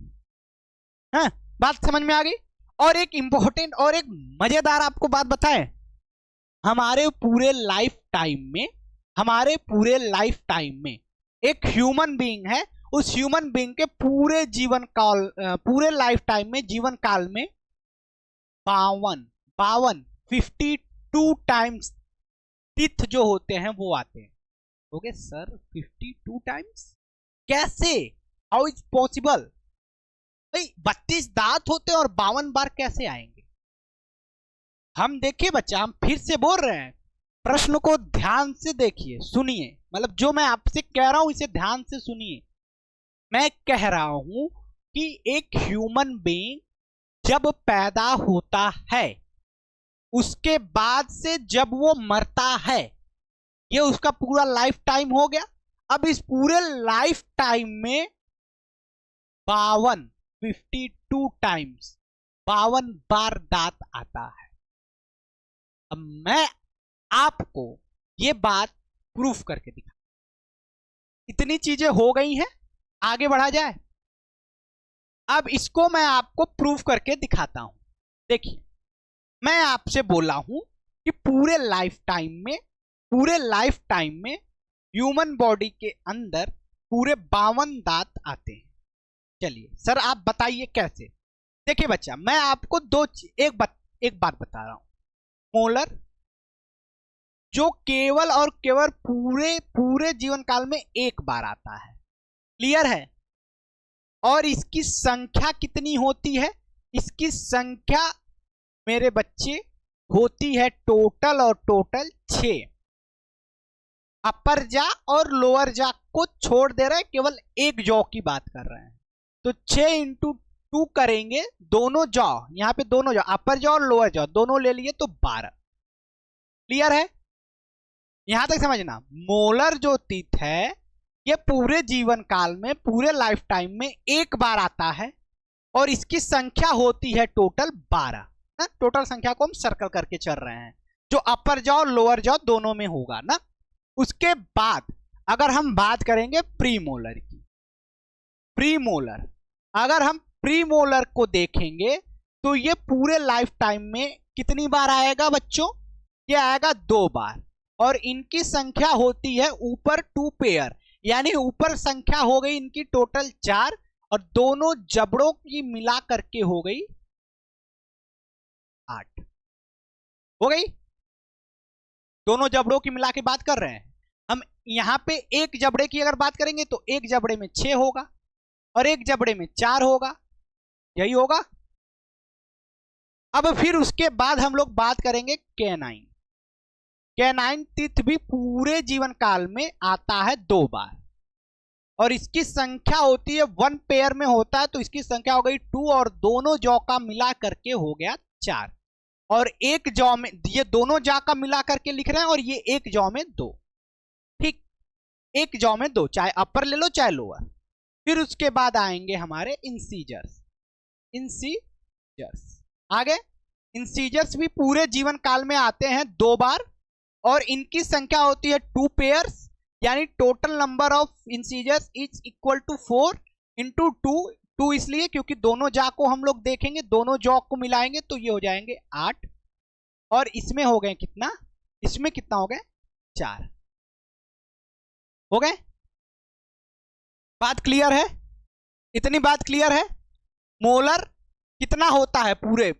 हाँ बात समझ में आ गई। और एक इंपॉर्टेंट और एक मजेदार आपको बात बताएं, हमारे पूरे लाइफ टाइम में एक ह्यूमन बीइंग है, उस ह्यूमन बीइंग के पूरे जीवन काल, पूरे लाइफ टाइम में, जीवन काल में 52 टाइम्स टीथ जो होते हैं वो आते हैं। ओके सर 52 टाइम्स कैसे, हाउ इज पॉसिबल भाई, 32 दांत होते हैं और 52 बार कैसे आएंगे। हम देखिए बच्चा, हम फिर से बोल रहे हैं, प्रश्न को ध्यान से देखिए, सुनिए, मतलब जो मैं आपसे कह रहा हूं इसे ध्यान से सुनिए। मैं कह रहा हूं कि एक ह्यूमन बीइंग जब पैदा होता है, उसके बाद से जब वो मरता है, ये उसका पूरा लाइफ टाइम हो गया। अब इस पूरे लाइफ टाइम में 52 टाइम्स 52 बार दांत आता है। अब मैं आपको ये बात प्रूफ करके दिखा, इतनी चीजें हो गई हैं, आगे बढ़ा जाए। अब इसको मैं आपको प्रूफ करके दिखाता हूं। देखिए मैं आपसे बोला हूं कि पूरे लाइफ टाइम में ह्यूमन बॉडी के अंदर पूरे 52 दांत आते हैं। चलिए सर आप बताइए कैसे। देखिए बच्चा, मैं आपको एक बात बता रहा हूं। मोलर जो केवल और केवल पूरे जीवन काल में एक बार आता है, क्लियर है। और इसकी संख्या कितनी होती है? इसकी संख्या मेरे बच्चे होती है टोटल 6। अपर जा और लोअर जा को छोड़ दे रहे हैं, केवल एक जॉ की बात कर रहे हैं। तो 6 इंटू 2 करेंगे, दोनों जॉ, यहां पे दोनों जॉ, अपर जॉ और लोअर जॉ दोनों ले लिए तो 12। क्लियर है? यहां तक समझना। मोलर जो टीथ है ये पूरे जीवन काल में, पूरे लाइफ टाइम में एक बार आता है और इसकी संख्या होती है टोटल 12। टोटल संख्या को हम सर्कल करके चल रहे हैं, जो अपर जॉ और लोअर जॉ दोनों में होगा ना। उसके बाद अगर हम बात करेंगे प्रीमोलर की, प्रीमोलर, अगर हम प्रीमोलर को देखेंगे तो ये पूरे लाइफ टाइम में कितनी बार आएगा बच्चों? ये आएगा 2 बार। और इनकी संख्या होती है ऊपर 2 पेयर, यानी ऊपर संख्या हो गई इनकी टोटल 4 और दोनों जबड़ों की मिला करके हो गई 8। हो गई? दोनों जबड़ों की मिला के बात कर रहे हैं हम। यहां पे एक जबड़े की अगर बात करेंगे तो एक जबड़े में 6 होगा और एक जबड़े में 4 होगा, यही होगा। अब फिर उसके बाद हम लोग बात करेंगे कैनाइन। कैनाइन टीथ भी पूरे जीवन काल में आता है 2 बार और इसकी संख्या होती है 1 पेयर में होता है, तो इसकी संख्या हो गई 2 और दोनों जॉ का मिला करके हो गया 4। और एक जॉ में, ये दोनों जॉ का मिला करके लिख रहे हैं और ये एक जॉ में 2। ठीक, एक जॉ में 2, चाहे अपर ले लो चाहे लोअर। फिर उसके बाद आएंगे हमारे इंसीजर्स। इंसीजर्स आगे, इंसीजर्स भी पूरे जीवन काल में आते हैं 2 बार और इनकी संख्या होती है 2 पेयर्स, यानी total number of incisors is equal to 4 into 2 इसलिए क्योंकि दोनों जॉ को हम लोग देखेंगे, दोनों जॉ को मिलाएंगे तो ये हो जाएंगे 8 और इसमें हो गए कितना? इसमें कितना हो गए? 4 हो गए। बात क्लियर है? इतनी बात क्लियर है? मोलर कितना होता है पूरे?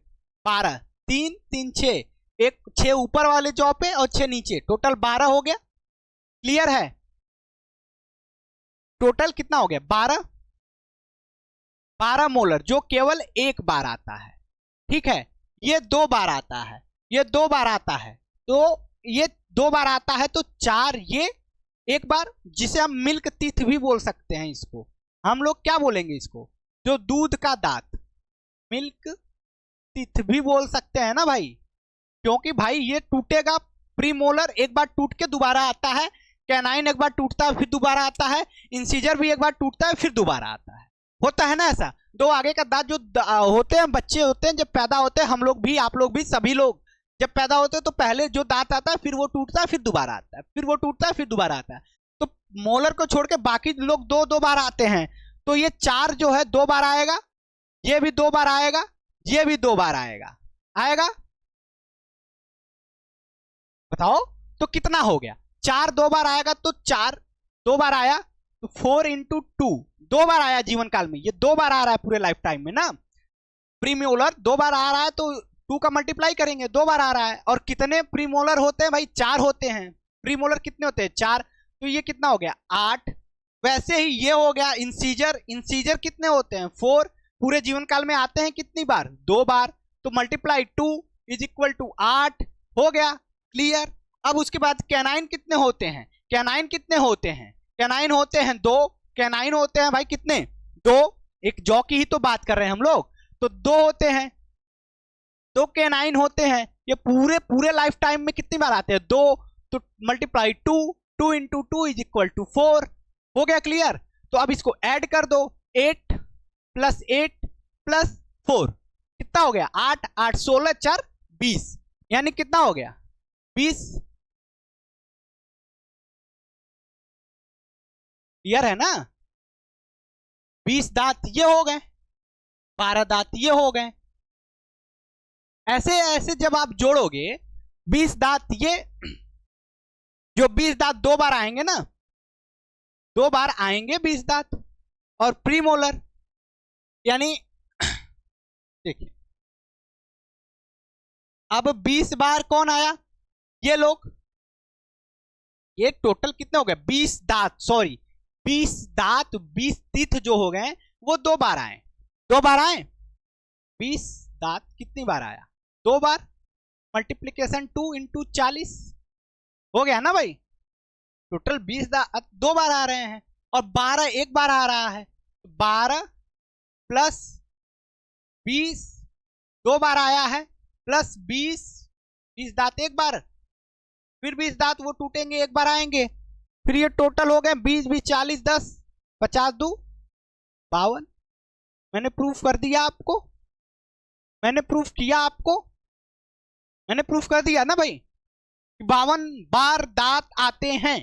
12, 3 3 6, एक 6 ऊपर वाले जॉ पे और 6 नीचे, टोटल 12 हो गया। क्लियर है? टोटल कितना हो गया? 12 मोलर जो केवल एक बार आता है। ठीक है, ये 2 बार आता है, ये 2 बार आता है, तो ये 2 बार आता है तो 4 ये एक बार, जिसे हम मिल्क टीथ भी बोल सकते हैं। इसको हम लोग क्या बोलेंगे? इसको जो दूध का दांत, मिल्क टीथ भी बोल सकते हैं ना भाई, क्योंकि भाई ये टूटेगा। प्रीमोलर एक बार टूट के दोबारा आता है, कैनाइन एक बार टूटता है फिर दोबारा आता है, इंसीजर भी एक बार टूटता है फिर दोबारा आता है। होता है ना ऐसा? 2 आगे का दांत जो होते हैं, बच्चे होते हैं जब पैदा होते हैं, हम लोग भी, आप लोग भी, सभी लोग जब पैदा होते हैं तो पहले जो दांत आता है फिर वो टूटता है फिर दोबारा आता है, फिर वो टूटता है फिर दोबारा आता है। तो मोलर को छोड़ के बाकी लोग 2 बार आते हैं, तो ये 4 जो है 2 बार आएगा, ये भी 2 बार आएगा, ये भी 2 बार आएगा। आएगा? बताओ तो कितना हो गया? 4 2 बार आएगा तो 4 2 बार आया तो 4 इंटू 2 2 बार आया जीवन काल में, ये 2 बार आ रहा है पूरे लाइफ टाइम में ना। प्रीमोलर 2 बार आ रहा है तो 2 का मल्टीप्लाई करेंगे, 2 बार आ रहा है। और कितने प्रीमोलर होते हैं भाई? 4 होते हैं। प्रीमोलर कितने होते हैं? 4, तो ये कितना हो गया? 8। वैसे ही ये हो गया इंसीजर। इंसीजर कितने होते हैं? 4। पूरे जीवन काल में आते हैं कितनी बार? 2 बार, तो मल्टीप्लाई 2 इज इक्वल टू 8 हो गया। क्लियर? अब उसके बाद कैनाइन कितने होते हैं? कैनाइन कितने होते हैं? कैनाइन होते हैं 2। कैनाइन होते हैं भाई कितने? 2। एक जॉ की ही तो बात कर रहे हैं हम लोग, तो 2 होते हैं, 2 कैनाइन होते हैं। ये पूरे लाइफ टाइम में कितनी बार आते हैं? 2, तो multiply 2 into 2 is equal to 4 हो गया। क्लियर? तो अब इसको ऐड कर दो, 8 प्लस 8 प्लस 4 कितना हो गया? 8 8 16 4 20, यानी कितना हो गया? 20। क्लियर है ना? 20 दांत ये हो गए, 12 दांत ये हो गए। ऐसे ऐसे जब आप जोड़ोगे 20 दांत, ये जो 20 दांत 2 बार आएंगे ना, 2 बार आएंगे 20 दांत। और प्रीमोलर यानी देखिए अब 20 बार कौन आया, ये लोग, ये टोटल कितने हो गए 20 दांत, सॉरी 20 दांत 20 तीर्थ जो हो गए वो 2 बार आए, 2 बार आए। 20 दांत कितनी बार आया, 2 बार, मल्टीप्लीकेशन 2 इंटू 40 हो गया ना भाई। टोटल 20 दांत 2 बार आ रहे हैं और 12 एक बार आ रहा है, 12 प्लस 20 2 बार आया है, प्लस 20 दांत एक बार, फिर 20 दांत वो टूटेंगे एक बार आएंगे, फिर ये टोटल हो गए 20 20 40 10 50 2 52। मैंने प्रूफ कर दिया आपको, मैंने प्रूफ किया आपको, मैंने प्रूफ कर दिया ना भाई, 52 बार दांत आते हैं।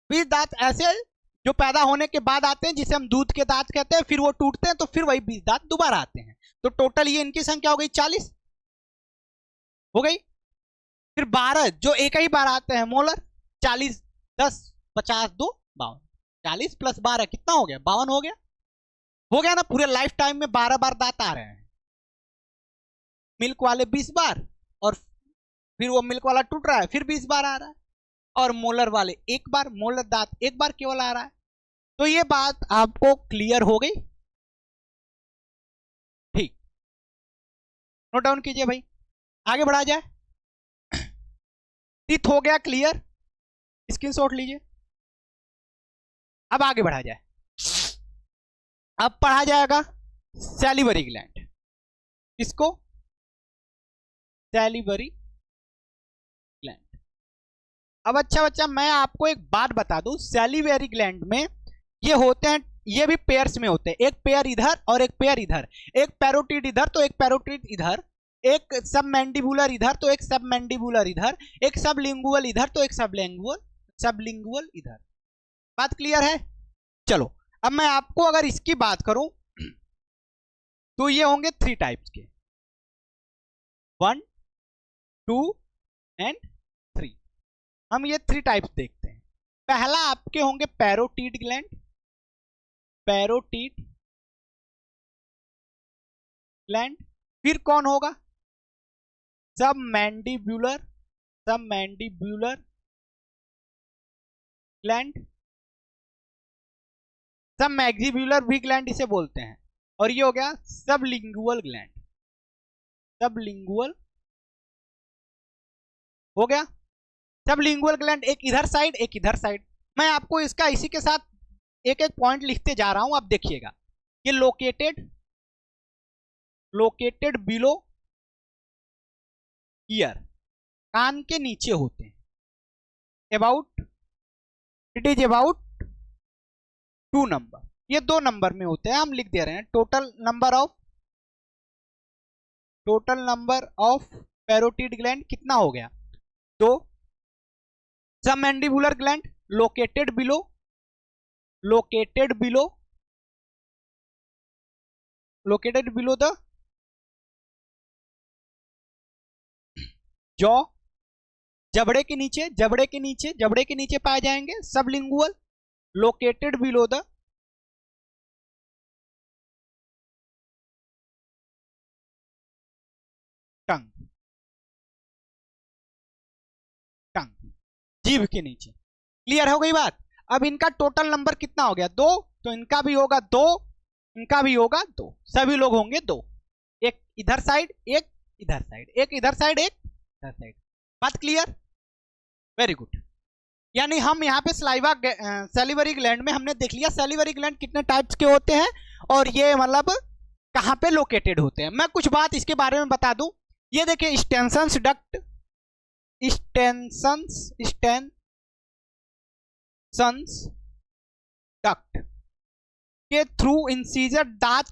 20 दांत ऐसे जो पैदा होने के बाद आते हैं जिसे हम दूध के दांत कहते हैं, फिर वो टूटते हैं तो फिर वही 20 दांत दोबारा आते हैं। तो टोटल ये इनकी संख्या हो गई 40 हो गई। फिर 12 जो एक ही बार आते हैं मोलर, 40 10 50 2 52, 40 प्लस 12 कितना हो गया 52 हो गया, हो गया ना। पूरे लाइफ टाइम में 12 बार दांत आ रहे हैं। मिल्क वाले 20 बार और फिर वो मिल्क वाला टूट रहा है फिर 20 बार आ रहा है, और मोलर वाले एक बार, मोलर दांत एक बार केवल आ रहा है। तो ये बात आपको क्लियर हो गई, ठीक, नोट डाउन कीजिए भाई, आगे बढ़ा जाए। टीथ हो गया क्लियर, स्क्रीनशॉट लीजिए। अब आगे बढ़ा जाए, अब पढ़ा जाएगा सैलिवरी ग्लैंड। इसको सैलिवरी ग्लैंड। अब अच्छा बच्चा मैं आपको एक बात बता दूं, सैलिवरी ग्लैंड में ये होते हैं, ये भी पेयर्स में होते हैं, एक पेयर इधर और एक पेयर इधर, एक पैरोटिड इधर तो एक पैरोटिड इधर, एक सब मैंडिबुलर इधर तो एक सब मैंडिबुलर इधर, एक सबलिंगुअल इधर तो एक सबलिंगुअल इधर। बात क्लियर है? चलो अब मैं आपको अगर इसकी बात करूं तो ये होंगे 3 टाइप्स के, 1 2 एंड 3। हम ये 3 टाइप्स देखते हैं। पहला आपके होंगे पैरोटिड ग्लैंड, पैरोटिड ग्लैंड। फिर कौन होगा सब मैंडिबुलर ग्लैंड, सब मैक्सिबुलर भी ग्लैंड इसे बोलते हैं। और ये हो गया सबलिंगुअल ग्लैंड, सबलिंगुअल हो गया। सबलिंगुअल ग्लैंड एक इधर साइड एक इधर साइड। मैं आपको इसका इसी के साथ एक एक पॉइंट लिखते जा रहा हूं, आप देखिएगा। ये लोकेटेड बिलो ईयर, कान के नीचे होते हैं। इट इज अबाउट 2 नंबर, ये 2 नंबर में होते हैं, हम लिख दे रहे हैं। Total number of parotid gland कितना हो गया 2। सब mandibular gland located below the jaw, जबड़े के नीचे पाए जाएंगे। Sublingual located below the tongue, जीभ के नीचे। क्लियर हो गई बात? अब इनका टोटल नंबर कितना हो गया 2, तो इनका भी होगा 2, इनका भी होगा 2, सभी लोग होंगे 2, एक इधर साइड एक इधर साइड, एक इधर साइड एक इधर साइड। बात क्लियर? Very good. यानी हम यहाँ पे सैलिवरी ग्लैंड में हमने देख लिया सैलिवरी ग्लैंड कितने टाइप्स के होते हैं और ये मतलब कहाँ पे लोकेटेड होते हैं। मैं कुछ बात इसके बारे में बता दूं। ये देखिए स्टेंसन्स डक्ट के थ्रू इंसीजर दांत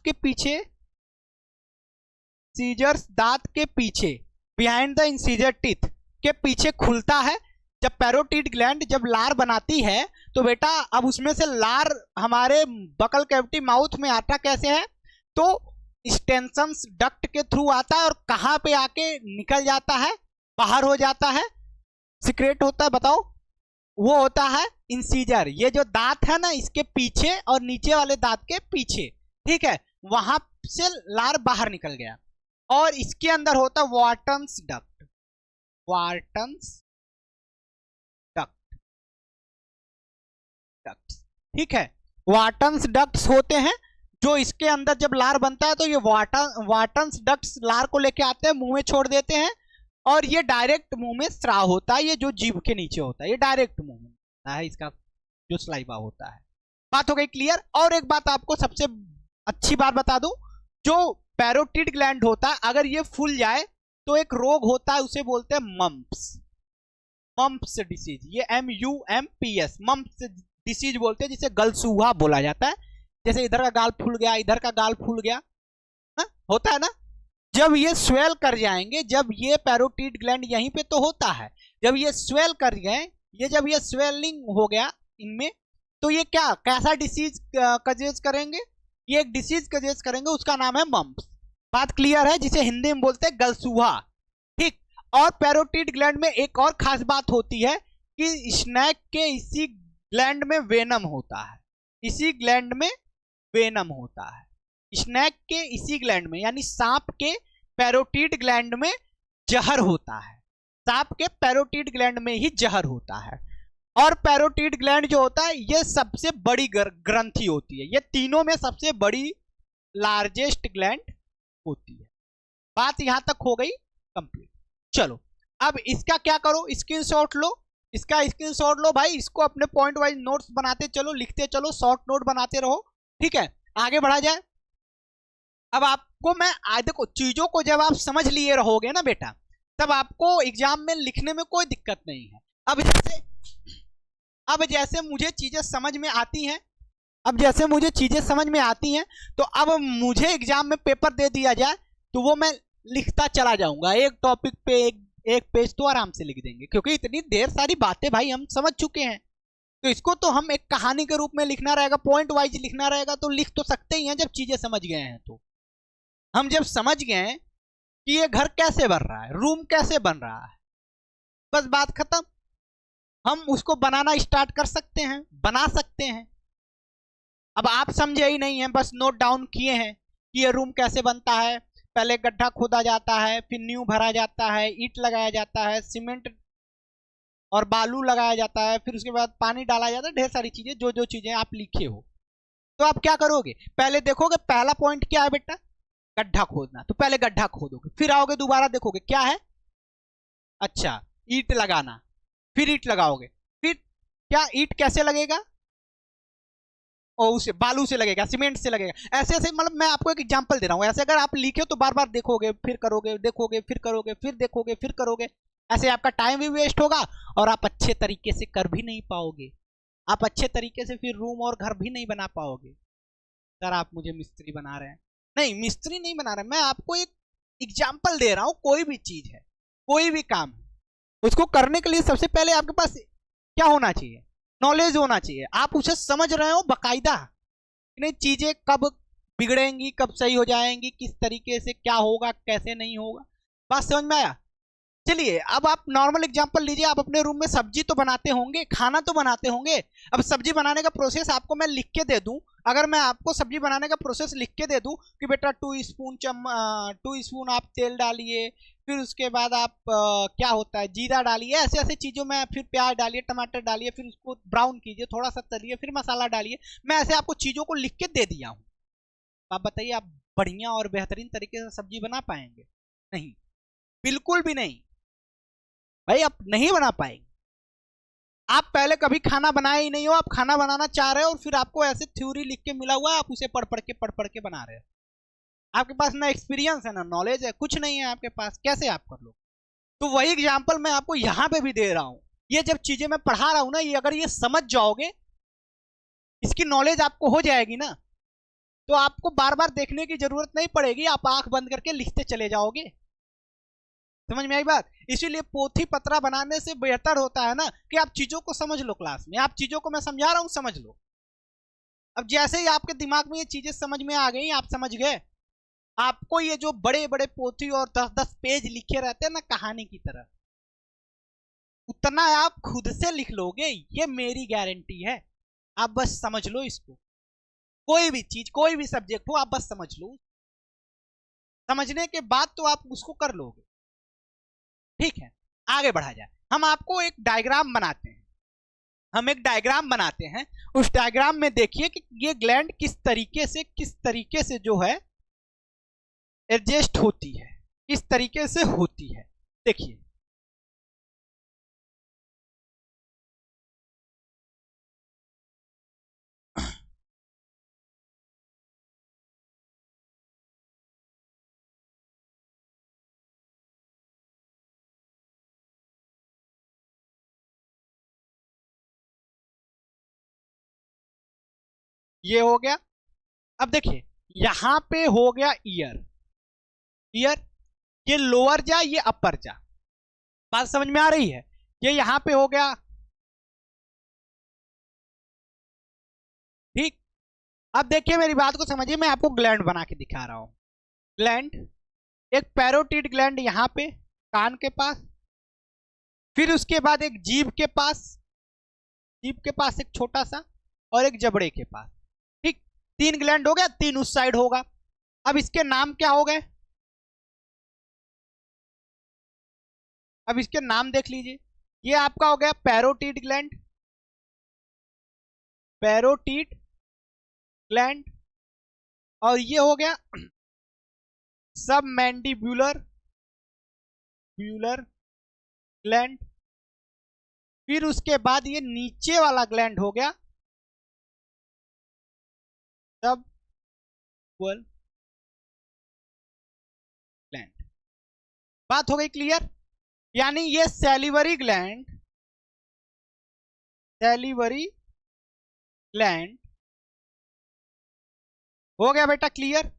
के पीछे बिहाइंड द इंसीजर टीथ के पीछे खुलता है। जब पैरोटिड ग्लैंड जब लार बनाती है तो बेटा अब उसमें से लार हमारे बकल कैविटी माउथ में आता कैसे है, तो स्टेंसन्स डक्ट के थ्रू आता है और कहां पे आके निकल जाता है, बाहर हो जाता है, सीक्रेट होता है। बताओ वो होता है इंसीजर। ये जो दांत है ना, इसके पीछे और नीचे वाले दांत के पीछे, ठीक है, वहां से लार बाहर निकल गया। और इसके अंदर होता है Wharton's duct, Wharton's duct, ducts, ठीक है, वार्टन्स डक्ट्स होते हैं जो इसके अंदर जब लार बनता है तो ये वार्टन्स डक्ट्स लार को लेके आते हैं, मुंह में छोड़ देते हैं और ये डायरेक्ट मुंह में स्राव होता है। ये जो जीभ के नीचे होता है ये डायरेक्ट मुंह में होता है, इसका जो स्लाइवा होता है। बात हो गई क्लियर। और एक बात आपको सबसे अच्छी बात बता दूं, जो पैरोटिड ग्लैंड होता है अगर ये फूल जाए तो एक रोग होता है, उसे बोलते हैं मम्प्स, मम्प्स डिसीज। ये MUMPS, मम्प्स डिसीज बोलते हैं, जिसे गलसूहा बोला जाता है। जैसे इधर का गाल फूल गया, इधर का गाल फूल गया, हा? होता है ना। जब ये स्वेल कर जाएंगे, जब ये पैरोटिड ग्लैंड यहीं पे तो होता है, जब ये स्वेल कर गए, ये जब ये स्वेलिंग हो गया इनमें, तो ये क्या कैसा डिसीज कजेज करेंगे, ये एक डिसीज कजेज करेंगे, उसका नाम है मम्प्स। बात क्लियर है, जिसे हिंदी में बोलते हैं गलसूहा, ठीक। और पैरोटिड ग्लैंड में एक और खास बात होती है कि स्नेक के इसी ग्लैंड में वेनम होता है, इसी ग्लैंड में वेनम होता है, स्नेक के इसी ग्लैंड में, यानी सांप के पैरोटिड ग्लैंड में जहर होता है, सांप के पैरोटिड ग्लैंड में ही जहर होता है। और पैरोटिड ग्लैंड जो होता है ये सबसे बड़ी ग्रंथि होती है, ये तीनों में सबसे बड़ी लार्जेस्ट ग्लैंड होती है। बात यहां तक हो गई कंप्लीट। चलो अब इसका क्या करो, स्क्रीनशॉट लो, इसका स्क्रीनशॉट लो भाई, इसको अपने पॉइंट वाइज नोट्स बनाते चलो, लिखते चलो, शॉर्ट नोट बनाते रहो, ठीक है। आगे बढ़ा जाए। अब आपको मैं देखो, चीजों को जब आप समझ लिए रहोगे ना बेटा, तब आपको एग्जाम में लिखने में कोई दिक्कत नहीं है। अब जैसे मुझे चीजें समझ में आती हैं, अब जैसे मुझे चीजें समझ में आती हैं, तो अब मुझे एग्जाम में पेपर दे दिया जाए तो वो मैं लिखता चला जाऊंगा, एक टॉपिक पे एक पेज तो आराम से लिख देंगे, क्योंकि इतनी ढेर सारी बातें भाई हम समझ चुके हैं। तो इसको तो हम एक कहानी के रूप में लिखना रहेगा, पॉइंट वाइज लिखना रहेगा, तो लिख तो सकते ही हैं जब चीजें समझ गए हैं। तो हम जब समझ गए कि ये घर कैसे बन रहा है, रूम कैसे बन रहा है, बस बात खत्म। हम उसको बनाना स्टार्ट कर सकते हैं, बना सकते हैं। अब आप समझे ही नहीं है, बस नोट डाउन किए हैं कि ये रूम कैसे बनता है। पहले गड्ढा खोदा जाता है, फिर नींव भरा जाता है, ईंट लगाया जाता है, सीमेंट और बालू लगाया जाता है, फिर उसके बाद पानी डाला जाता है, ढेर सारी चीजें, जो जो चीजें आप लिखे हो। तो आप क्या करोगे, पहले देखोगे पहला पॉइंट क्या है बेटा, गड्ढा खोदना, तो पहले गड्ढा खोदोगे, फिर आओगे दोबारा देखोगे क्या है, अच्छा ईंट लगाना, फिर ईंट लगाओगे, फिर क्या ईंट कैसे लगेगा, और उसे बालू से लगेगा, सीमेंट से लगेगा, ऐसे ऐसे। मतलब मैं आपको एक एग्जांपल दे रहा हूँ, ऐसे अगर आप लिखे तो बार बार देखोगे, फिर करोगे, देखोगे, फिर करोगे, फिर देखोगे, फिर करोगे, ऐसे आपका टाइम भी वेस्ट होगा और आप अच्छे तरीके से कर भी नहीं पाओगे, आप अच्छे तरीके से फिर रूम और घर भी नहीं बना पाओगे। सर आप मुझे मिस्त्री बना रहे हैं, नहीं मिस्त्री नहीं बना रहे, मैं आपको एक एग्जाम्पल दे रहा हूँ। कोई भी चीज है, कोई भी काम है, उसको करने के लिए सबसे पहले आपके पास क्या होना चाहिए, नॉलेज होना चाहिए। आप उसे समझ रहे हो बकायदा, नहीं चीजें कब बिगड़ेंगी, कब सही हो जाएंगी, किस तरीके से क्या होगा, कैसे नहीं होगा, बात समझ में आया। चलिए अब आप नॉर्मल एग्जांपल लीजिए, आप अपने रूम में सब्जी तो बनाते होंगे, खाना तो बनाते होंगे। अब सब्जी बनाने का प्रोसेस आपको मैं लिख के दे दूं, अगर मैं आपको सब्जी बनाने का प्रोसेस लिख के दे दूं कि बेटा 2 स्पून आप तेल डालिए, फिर उसके बाद आप क्या होता है जीरा डालिए, ऐसे ऐसे चीजों में, फिर प्याज डालिए, टमाटर डालिए, फिर उसको ब्राउन कीजिए, थोड़ा सा तलिए, फिर मसाला डालिए, मैं ऐसे आपको चीजों को लिख के दे दिया हूँ। आप बताइए आप बढ़िया और बेहतरीन तरीके से सब्जी बना पाएंगे? नहीं, बिल्कुल भी नहीं भाई, आप नहीं बना पाएंगे। आप पहले कभी खाना बनाए ही नहीं हो, आप खाना बनाना चाह रहे हो और फिर आपको ऐसे थ्योरी लिख के मिला हुआ है, आप उसे पढ़ पढ़ के बना रहे हो। आपके पास ना एक्सपीरियंस है ना नॉलेज है, कुछ नहीं है आपके पास, कैसे आप कर लो? तो वही एग्जाम्पल मैं आपको यहाँ पे भी दे रहा हूँ। ये जब चीजें मैं पढ़ा रहा हूँ ना, ये अगर ये समझ जाओगे, इसकी नॉलेज आपको हो जाएगी ना, तो आपको बार बार देखने की जरूरत नहीं पड़ेगी, आप आंख बंद करके लिखते चले जाओगे। समझ में आई बात? इसीलिए पोथी पत्रा बनाने से बेहतर होता है ना कि आप चीजों को समझ लो, क्लास में आप चीजों को मैं समझा रहा हूं समझ लो। अब जैसे ही आपके दिमाग में ये चीजें समझ में आ गई, आप समझ गए, आपको ये जो बड़े बड़े पोथी और 10-10 पेज लिखे रहते हैं ना कहानी की तरह, उतना आप खुद से लिख लोगे, ये मेरी गारंटी है। आप बस समझ लो इसको, कोई भी चीज कोई भी सब्जेक्ट हो आप बस समझ लो, समझने के बाद तो आप उसको कर लोगे। ठीक है, आगे बढ़ा जाए। हम आपको एक डायग्राम बनाते हैं, हम एक डायग्राम बनाते हैं। उस डायग्राम में देखिए कि ये ग्लैंड किस तरीके से जो है एडजस्ट होती है, किस तरीके से होती है। देखिए ये हो गया। अब देखिए यहां पे हो गया ईयर, ईयर, ये लोअर जा ये अपर जा, बात समझ में आ रही है। ये यहां पे हो गया, ठीक। अब देखिए मेरी बात को समझिए, मैं आपको ग्लैंड बना के दिखा रहा हूं। ग्लैंड, एक पैरोटिड ग्लैंड यहां पे कान के पास, फिर उसके बाद एक जीभ के पास, जीभ के पास एक छोटा सा, और एक जबड़े के पास। ठीक, तीन ग्लैंड हो गया, तीन उस साइड होगा। अब इसके नाम क्या हो गए, अब इसके नाम देख लीजिए। ये आपका हो गया पैरोटिड ग्लैंड, पैरोटिड ग्लैंड, और ये हो गया सब मैंडिब्यूलर ब्यूलर ग्लैंड। फिर उसके बाद ये नीचे वाला ग्लैंड हो गया सब ग्लैंड। बात हो गई क्लियर। यानी ये सैलिवरी ग्लैंड, सैलिवरी ग्लैंड हो गया बेटा क्लियर।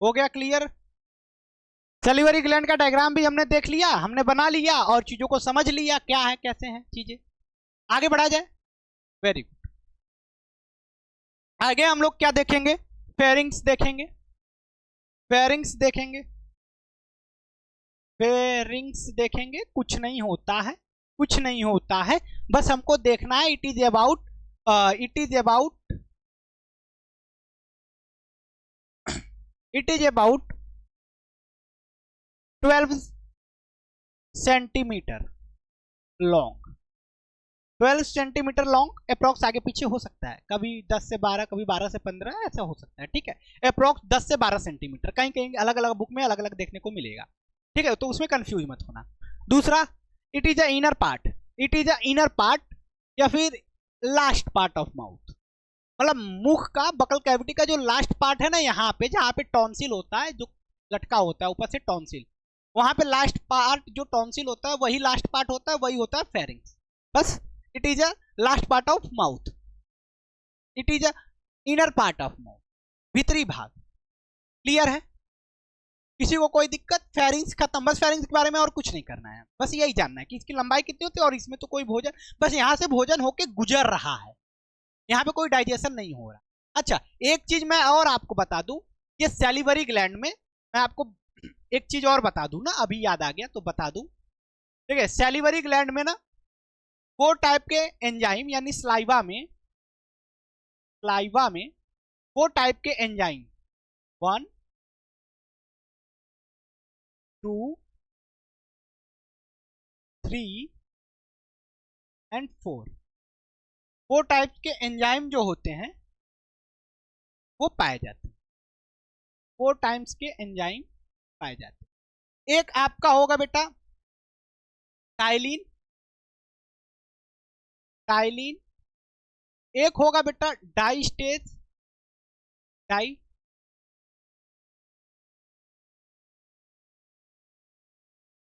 हो गया क्लियर। सैलिवरी ग्लैंड का डायग्राम भी हमने देख लिया, हमने बना लिया और चीजों को समझ लिया क्या है कैसे हैं चीजें। आगे बढ़ा जाए। Very good. आगे हम लोग क्या देखेंगे, फेरिंग्स देखेंगे, फेरिंग्स देखेंगे, फेरिंग्स देखेंगे। कुछ नहीं होता है, कुछ नहीं होता है, बस हमको देखना है। It is about, it is about, it is about 12 centimetre long, 12 centimetre long approx, आगे पीछे हो सकता है, कभी 10 से 12, कभी 12 से 15, ऐसा हो सकता है। ठीक है, अप्रोक्स 10 से 12 सेंटीमीटर, कहीं कहीं अलग अलग बुक में अलग अलग देखने को मिलेगा। ठीक है, तो उसमें कंफ्यूज मत होना। दूसरा, it is a inner part, it is a inner part या फिर लास्ट पार्ट ऑफ माउथ, मतलब मुख का, बकल कैविटी का जो लास्ट पार्ट है ना, यहाँ पे जहाँ पे टॉन्सिल होता है, जो लटका होता है ऊपर से टॉन्सिल, वहां पे लास्ट पार्ट जो टॉन्सिल होता है वही लास्ट पार्ट होता है, वही होता है फेरिंग्स। बस, it is a last part of mouth, it is a inner part of mouth, भीतरी भाग। क्लियर है, किसी को कोई दिक्कत, फेरिंग्स खत्म। बस फेरिंग्स के बारे में और कुछ नहीं करना है, बस यही जानना है कि इसकी लंबाई कितनी होती है और इसमें तो कोई भोजन, बस यहाँ से भोजन होके गुजर रहा है, यहाँ पे कोई डाइजेशन नहीं हो रहा। अच्छा, एक चीज मैं और आपको बता दूं, ये सैलिवरी ग्लैंड में मैं आपको एक चीज और बता दूं ना, अभी याद आ गया तो बता दूं। ठीक है, सैलिवरी ग्लैंड में ना 4 टाइप के एंजाइम, यानी स्लाइवा में, स्लाइवा में 4 टाइप के एंजाइम, 1 2 3 एंड 4 टाइप के एंजाइम जो होते हैं वो पाए जाते हैं, 4 टाइप्स के एंजाइम पाए जाते हैं। एक आपका होगा बेटा टाइलिन, टाइलिन। एक होगा बेटा डाई स्टेज, डाई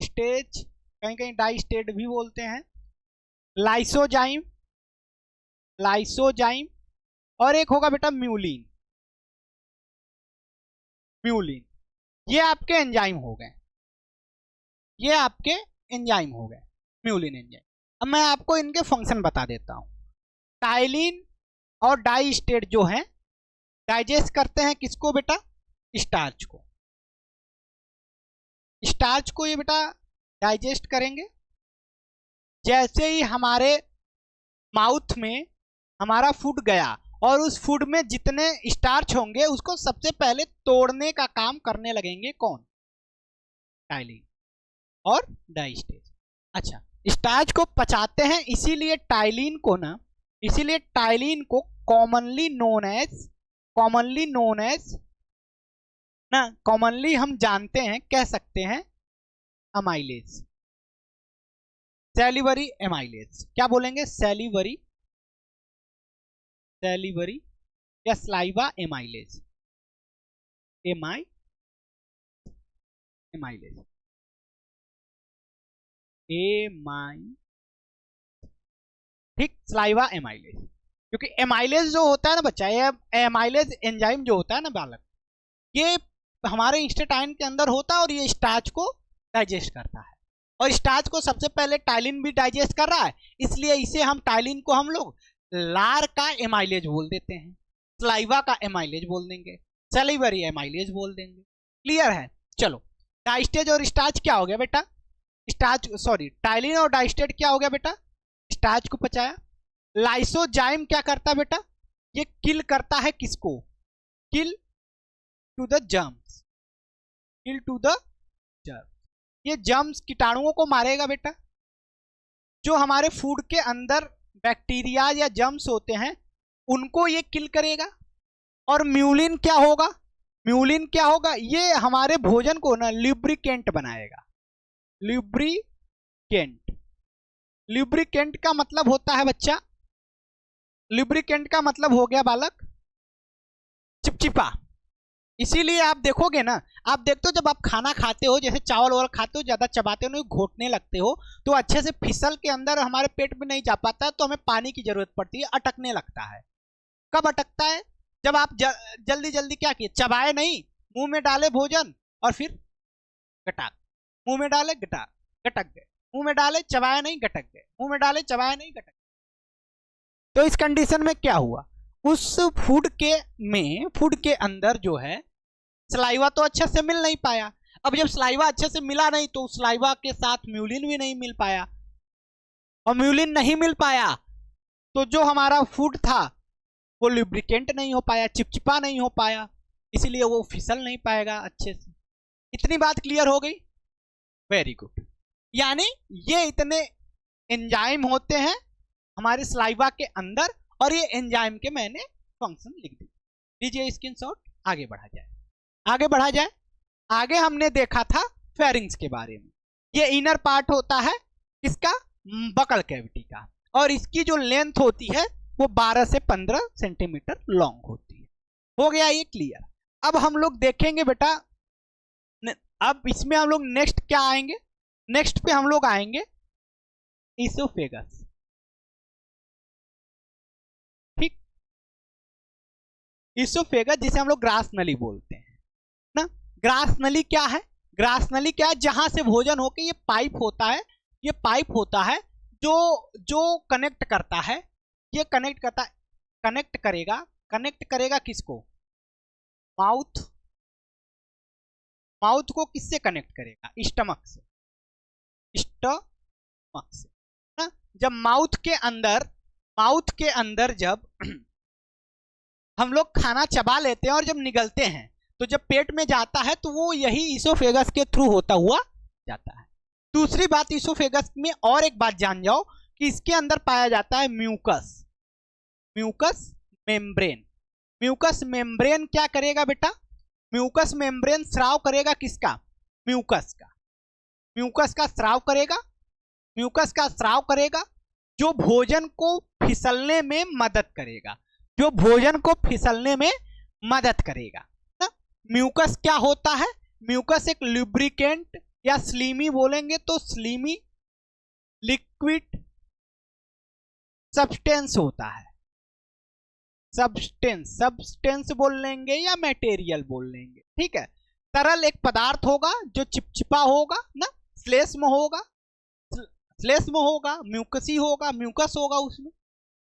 स्टेज, कहीं कहीं डाई स्टेट भी बोलते हैं। लाइसोजाइम, लाइसोजाइम, और एक होगा बेटा म्यूलिन, म्यूलिन। ये आपके एंजाइम हो गए, ये आपके एंजाइम हो गए, म्यूलिन एंजाइम। अब मैं आपको इनके फंक्शन बता देता हूं। टाइलिन और डाइस्टेट जो है डाइजेस्ट करते हैं किसको बेटा? स्टार्च को। स्टार्च को ये बेटा डाइजेस्ट करेंगे। जैसे ही हमारे माउथ में हमारा फूड गया और उस फूड में जितने स्टार्च होंगे उसको सबसे पहले तोड़ने का काम करने लगेंगे कौन? टाइलिन और डाइस्टेट। अच्छा, स्टार्च को पचाते हैं, इसीलिए टाइलिन को कॉमनली हम जानते हैं, कह सकते हैं अमाइलेज, सैलिवरी एमाइलेज। क्या बोलेंगे? सैलिवरी या स्लाइवा एमाइलेज। ठीक, स्लाइवा एमाइलेज। क्योंकि एमाइलेज जो होता है ना बच्चा, ये एमाइलेज एंजाइम जो होता है ना बालक, ये हमारे इंस्टेटाइन के अंदर होता है और ये स्टार्च को डाइजेस्ट करता है। और स्टार्च को सबसे पहले टाइलिन भी डाइजेस्ट कर रहा है, इसलिए इसे हम टाइलिन को हम लोग लार का एमाइलेज बोल देते हैं, स्लाइवा का एमाइलेज बोल देंगे, सैलिवरी एमाइलेज बोल देंगे। क्लियर है? चलो, डाइस्टेट और स्टार्च क्या हो गया बेटा? टाइलिन और डाइस्टेट क्या हो गया बेटा? स्टार्च को पचाया। लाइसोजाइम क्या करता है बेटा? ये किल करता है किसको? किल टू द जर्म्स। ये जर्म्स कीटाणुओं को मारेगा बेटा। जो हमारे फूड के अंदर बैक्टीरिया या जर्म्स होते हैं उनको ये किल करेगा। और म्यूलिन क्या होगा? ये हमारे भोजन को ना ल्यूब्रिकेंट बनाएगा। ल्यूब्रिकेंट का मतलब होता है बच्चा, ल्यूब्रिकेंट का मतलब हो गया बालक चिपचिपा। इसीलिए आप देखोगे ना, आप देखते हो जब आप खाना खाते हो, जैसे चावल वावल खाते हो, ज्यादा चबाते हो, घोटने लगते हो, तो अच्छे से फिसल के अंदर हमारे पेट में नहीं जा पाता है, तो हमें पानी की जरूरत पड़ती है, अटकने लगता है। कब अटकता है? जब आप जल्दी क्या किए, चबाए नहीं, मुंह में डाले भोजन और फिर गटाक, मुंह में डाले गटक गए, मुंह में डाले चबाए नहीं, गटक गए, मुंह में डाले चबाए नहीं, गटक। तो इस कंडीशन में क्या हुआ? उस फूड के अंदर जो है सलाइवा तो अच्छे से मिल नहीं पाया। अब जब सलाइवा अच्छे से मिला नहीं तो सलाइवा के साथ म्यूलिन भी नहीं मिल पाया, और म्यूलिन नहीं मिल पाया तो जो हमारा फूड था वो लुब्रिकेंट नहीं हो पाया, चिपचिपा नहीं हो पाया, इसलिए वो फिसल नहीं पाएगा अच्छे से। इतनी बात क्लियर हो गई? Very good. यानी ये इतने एंजाइम होते हैं हमारे सलाइवा के अंदर, और ये एंजाइम के मैंने फंक्शन लिख दी। लीजिए स्क्रीनशॉट, आगे बढ़ा जाए। आगे हमने देखा था फेरिंग्स के बारे में। ये इनर पार्ट होता है इसका बकल कैविटी का, और इसकी जो लेंथ होती है वो 12 से 15 सेंटीमीटर लॉन्ग होती है। हो गया ये क्लियर? अब हम लोग देखेंगे बेटा, अब इसमें हम लोग नेक्स्ट क्या आएंगे? नेक्स्ट पे हम लोग आएंगे ईसोफेगस। ठीक, ईसोफेगस जिसे हम लोग ग्रास नली बोलते हैं ना। ग्रास नली क्या है? जहां से भोजन होके ये पाइप होता है जो कनेक्ट करता है, ये कनेक्ट करेगा किसको? माउथ को किससे कनेक्ट करेगा? स्टमक से ना। जब माउथ के अंदर जब हम लोग खाना चबा लेते हैं और जब निगलते हैं तो जब पेट में जाता है तो वो यही ईसोफेगस के थ्रू होता हुआ जाता है। दूसरी बात, ईसोफेगस में और एक बात जान जाओ कि इसके अंदर पाया जाता है म्यूकस मेम्ब्रेन क्या करेगा बेटा? म्यूकस मेम्ब्रेन स्राव करेगा किसका? म्यूकस का स्राव करेगा जो भोजन को फिसलने में मदद करेगा ना। म्यूकस क्या होता है? म्यूकस एक लुब्रिकेंट या स्लीमी बोलेंगे तो स्लीमी लिक्विड सब्सटेंस होता है। सब्सटेंस बोल लेंगे या मटेरियल बोल लेंगे, ठीक है। तरल एक पदार्थ होगा जो चिपचिपा होगा ना, श्लेष्म होगा। स्लेश में होगा, म्यूकसी होगा, म्यूकस होगा उसमें,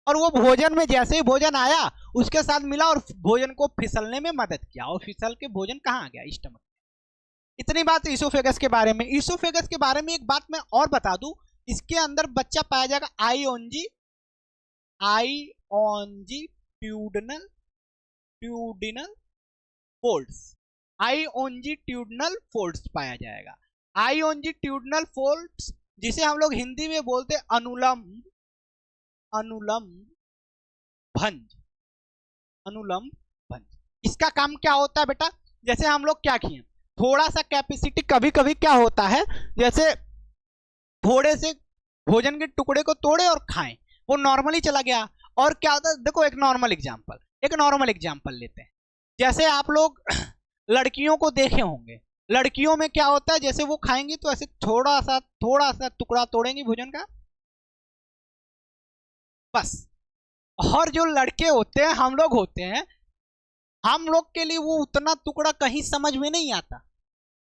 और वो भोजन में जैसे ही भोजन आया उसके साथ मिला और भोजन को फिसलने में मदद किया, और फिसल के भोजन कहाँ आ गया, स्टमक। इतनी बात इसोफेगस के बारे में। इसोफेगस के बारे में एक बात मैं और बता दूं, इसके अंदर बच्चा पाया जाएगा आईओनजी ट्यूडनल फोल्ड्स, आईओनजी ट्यूडनल फोल्ड्स पाया जाएगा। आईओनजी ट्यूडनल फोल्ड्स जिसे हम लोग हिंदी में बोलते अनुलंब भंज, अनुलंब भंज। इसका काम क्या होता है बेटा, जैसे हम लोग क्या किए, थोड़ा सा कैपेसिटी, कभी कभी क्या होता है, जैसे थोड़े से भोजन के टुकड़े को तोड़े और खाएं, वो नॉर्मली चला गया। और क्या होता है, देखो एक नॉर्मल एग्जांपल लेते हैं। जैसे आप लोग लड़कियों को देखे होंगे, लड़कियों में क्या होता है, जैसे वो खाएंगी तो ऐसे थोड़ा सा टुकड़ा तोड़ेंगी भोजन का, बस। और जो लड़के होते हैं, हम लोग होते हैं, हम लोग के लिए वो उतना टुकड़ा कहीं समझ में नहीं आता,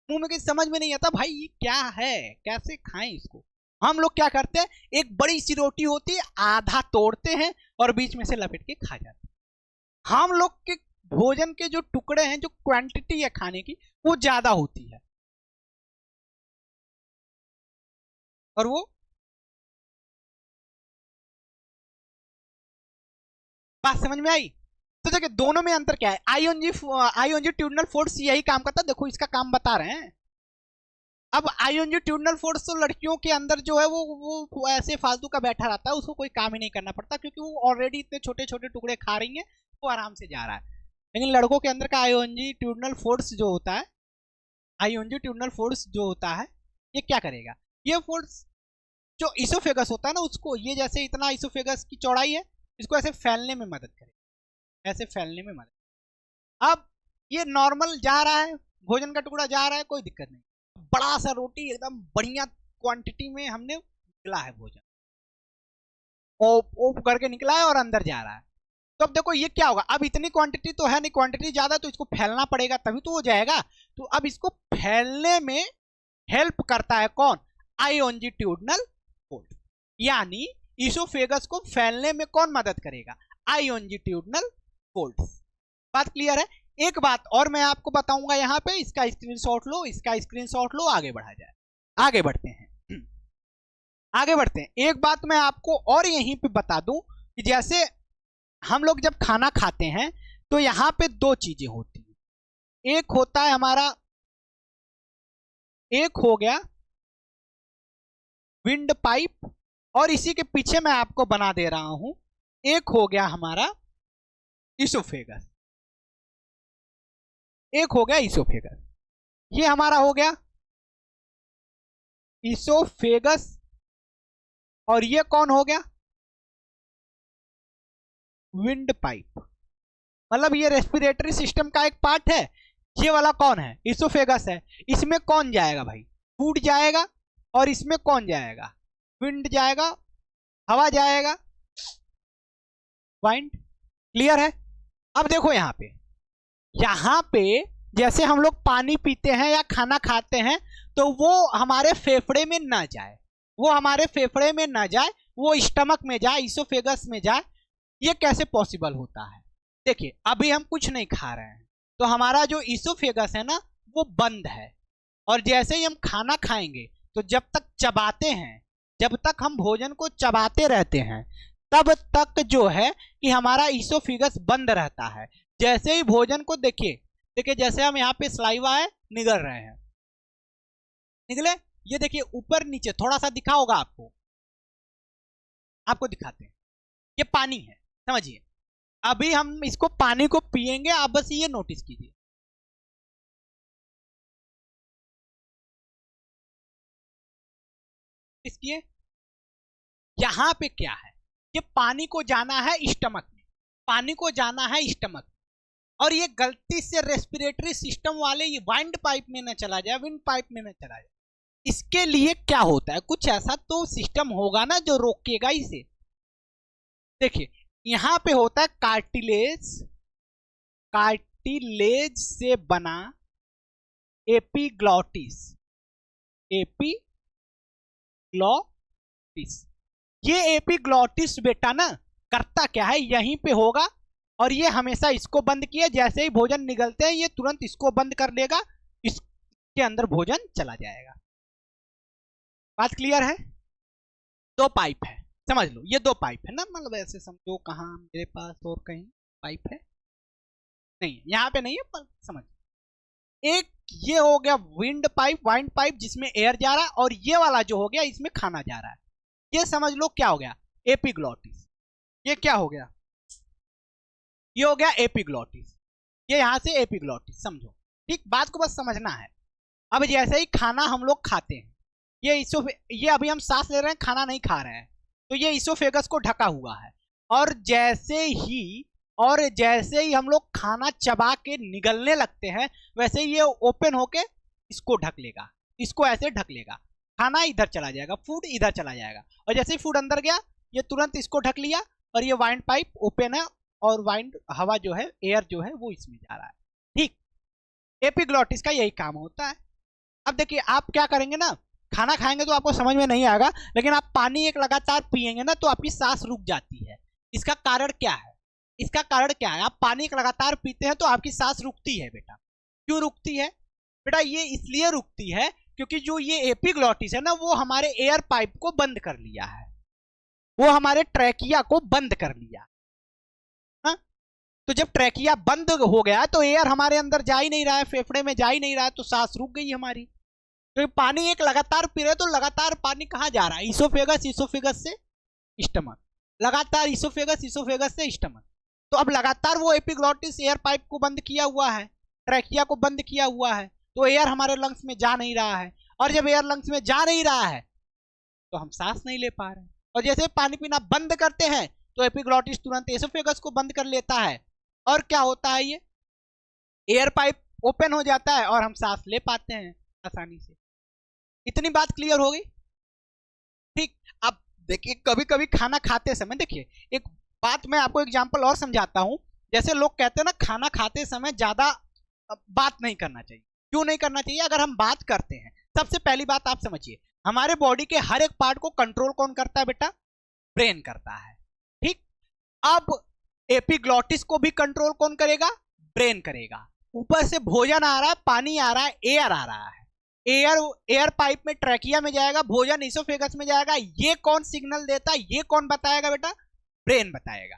मुंह में कहीं समझ में नहीं आता, भाई ये क्या है, कैसे खाएं इसको। हम लोग क्या करते हैं, एक बड़ी सी रोटी होती है, आधा तोड़ते हैं और बीच में से लपेट के खा जाते हैं। हम लोग के भोजन के जो टुकड़े हैं, जो क्वांटिटी है खाने की, वो ज्यादा होती है, और वो बात समझ में आई। तो देखिए दोनों में अंतर क्या है, आईओनजी ट्यूडनल फोर्स यही काम करता है, देखो इसका काम बता रहे हैं। अब आईओनजी ट्यूडनल फोर्स तो लड़कियों के अंदर जो है वो ऐसे फालतू का बैठा रहता है, उसको कोई काम ही नहीं करना पड़ता, क्योंकि वो ऑलरेडी इतने छोटे छोटे टुकड़े खा रही है, वो आराम से जा रहा है। लेकिन लड़कों के अंदर का आईओनजी ट्यूडनल फोर्स जो होता है, आईओनजी ट्यूडनल फोर्स जो होता है, ये क्या करेगा, ये फोर्स जो इसोफेगस होता है ना, उसको ये जैसे इतना इसोफेगस की चौड़ाई है, इसको ऐसे फैलने में मदद करेगा, ऐसे फैलने में मदद। अब ये नॉर्मल जा रहा है, भोजन का टुकड़ा जा रहा है, कोई दिक्कत नहीं, बड़ा सा रोटी एकदम बढ़िया क्वांटिटी में हमने निकला है भोजन, ओप करके निकला है और अंदर जा रहा है। तो अब देखो ये क्या होगा, अब इतनी क्वांटिटी तो है नहीं, क्वांटिटी ज्यादा, तो इसको फैलना पड़ेगा तभी तो वो जाएगा। तो अब इसको फैलने में हेल्प करता है कौन, आईओनजीट्यूडनल फोल्ड, यानी इसोफेगस को फैलने में कौन मदद करेगा, आईओनजीट्यूडनल फोल्ड। बात क्लियर है। एक बात और मैं आपको बताऊंगा यहाँ पे, इसका स्क्रीनशॉट लो, इसका स्क्रीनशॉट लो, आगे बढ़ा जाए। आगे बढ़ते हैं, आगे बढ़ते हैं। एक बात मैं आपको और यहीं पे बता दूं कि जैसे हम लोग जब खाना खाते हैं तो यहाँ पे दो चीजें होती हैं, एक होता है हमारा, एक हो गया विंड पाइप, और इसी के पीछे मैं आपको बना दे रहा हूं, एक हो गया हमारा इसोफेगस, एक हो गया इसोफेगस। ये हमारा हो गया इसोफेगस, और ये कौन हो गया, विंड पाइप। मतलब ये रेस्पिरेटरी सिस्टम का एक पार्ट है। ये वाला कौन है, इसोफेगस है। इसमें कौन जाएगा भाई, फूड जाएगा, और इसमें कौन जाएगा, विंड जाएगा, हवा जाएगा, वाइंड। क्लियर है। अब देखो यहाँ पे जैसे हम लोग पानी पीते हैं या खाना खाते हैं, तो वो हमारे फेफड़े में ना जाए, वो हमारे फेफड़े में ना जाए, वो स्टमक में जाए, इसोफेगस में जाए। ये कैसे पॉसिबल होता है, देखिए अभी हम कुछ नहीं खा रहे हैं, तो हमारा जो इसोफेगस है ना वो बंद है, और जैसे ही हम खाना खाएंगे तो जब तक चबाते हैं, जब तक हम भोजन को चबाते रहते हैं, तब तक जो है कि हमारा इसोफेगस बंद रहता है। जैसे ही भोजन को देखिए जैसे हम यहाँ पे सलाइवा है, निगल रहे हैं, निकले, ये देखिए ऊपर नीचे थोड़ा सा दिखा होगा आपको, आपको दिखाते हैं, ये पानी है, समझिए। अभी हम इसको पानी को पिएंगे, आप बस ये नोटिस कीजिए, इसलिए यहां पे क्या है, ये पानी को जाना है स्टमक में, पानी को जाना है स्टमक, और ये गलती से रेस्पिरेटरी सिस्टम वाले ये वाइंड पाइप में न चला जाए, विंड पाइप में न चला जाए। इसके लिए क्या होता है, कुछ ऐसा तो सिस्टम होगा ना जो रोकेगा इसे। देखिए यहां पे होता है कार्टिलेज, कार्टिलेज से बना एपिग्लॉटिस, एपिग्लॉटिस, ये एपिग्लॉटिस बेटा ना करता क्या है, यहीं पे होगा और ये हमेशा इसको बंद किया, जैसे ही भोजन निगलते हैं ये तुरंत इसको बंद कर देगा, इसके अंदर भोजन चला जाएगा। बात क्लियर है? दो पाइप है, समझ लो ये दो पाइप है ना, मतलब ऐसे समझो, कहाँ मेरे पास और कहीं पाइप है नहीं, यहाँ पे नहीं है पर समझ। एक ये हो गया विंड पाइप जिसमें एयर जा रहा है, और ये वाला जो हो गया इसमें खाना जा रहा है। ये समझ लो क्या हो गया, एपिग्लॉटिस। ये क्या हो गया, ये हो गया एपिग्लॉटिस, ये यहां से एपिग्लॉटिस, समझो ठीक, बात को बस समझना है। अब जैसे ही खाना हम लोग खाते हैं, ये अभी हम सांस ले रहे हैं, खाना नहीं खा रहे हैं, तो ये इसोफेगस को ढका हुआ है, और जैसे ही हम लोग खाना चबा के निगलने लगते हैं, वैसे ही ये ओपन होके इसको ढक लेगा, इसको ऐसे ढक लेगा, खाना इधर चला जाएगा, फूड इधर चला जाएगा, और जैसे ही फूड अंदर गया ये तुरंत इसको ढक लिया, और ये वाइंड पाइप ओपन है, और वाइंड हवा जो है, एयर जो है वो इसमें जा रहा है। ठीक, एपिग्लॉटिस का यही काम होता है। अब देखिए आप क्या करेंगे ना, खाना खाएंगे तो आपको समझ में नहीं आएगा, लेकिन आप पानी एक लगातार पिएंगे ना तो आपकी सांस रुक जाती है। इसका कारण क्या है, इसका कारण क्या है, आप पानी एक लगातार पीते हैं तो आपकी सांस रुकती है बेटा। क्यों रुकती है बेटा, ये इसलिए रुकती है क्योंकि जो ये एपिग्लॉटिस है ना, वो हमारे एयर पाइप को बंद कर लिया है, वो हमारे ट्रैकिया को बंद कर लिया। तो जब ट्रैकिया बंद हो गया तो एयर हमारे अंदर जा ही नहीं रहा है, फेफड़े में जा ही नहीं रहा है, तो सांस रुक गई हमारी। तो पानी एक लगातार पी रहे तो लगातार पानी कहाँ जा रहा है, इसोफेगस से स्टमक, लगातार इसोफेगस से स्टमक। तो अब लगातार वो एपिग्लॉटिस एयर पाइप को बंद किया हुआ है, ट्रैकिया को बंद किया हुआ है, तो एयर हमारे लंग्स में जा नहीं रहा है, और जब एयर लंग्स में जा नहीं रहा है तो हम सांस नहीं ले पा रहे हैं। और जैसे पानी पीना बंद करते हैं तो एपिग्लॉटिस तुरंत इसोफेगस को बंद कर लेता है, और क्या होता है, ये एयर पाइप ओपन हो जाता है और हम सांस ले पाते हैं आसानी से। इतनी बात क्लियर हो गई? ठीक, अब देखिए कभी कभी खाना खाते समय, देखिए एक बात मैं आपको एग्जांपल और समझाता हूं। जैसे लोग कहते हैं ना खाना खाते समय ज्यादा बात नहीं करना चाहिए। क्यों नहीं करना चाहिए? अगर हम बात करते हैं, सबसे पहली बात आप समझिए, हमारे बॉडी के हर एक पार्ट को कंट्रोल कौन करता है बेटा? ब्रेन करता है। ठीक, अब एपिग्लॉटिस को भी कंट्रोल कौन करेगा? ब्रेन करेगा। ऊपर से भोजन आ रहा है, पानी आ रहा है, एयर आ रहा है, एयर पाइप में ट्रैकिया में जाएगा, भोजन इसोफेगस में जाएगा, ये कौन सिग्नल देता है, ये कौन बताएगा बेटा? ब्रेन बताएगा।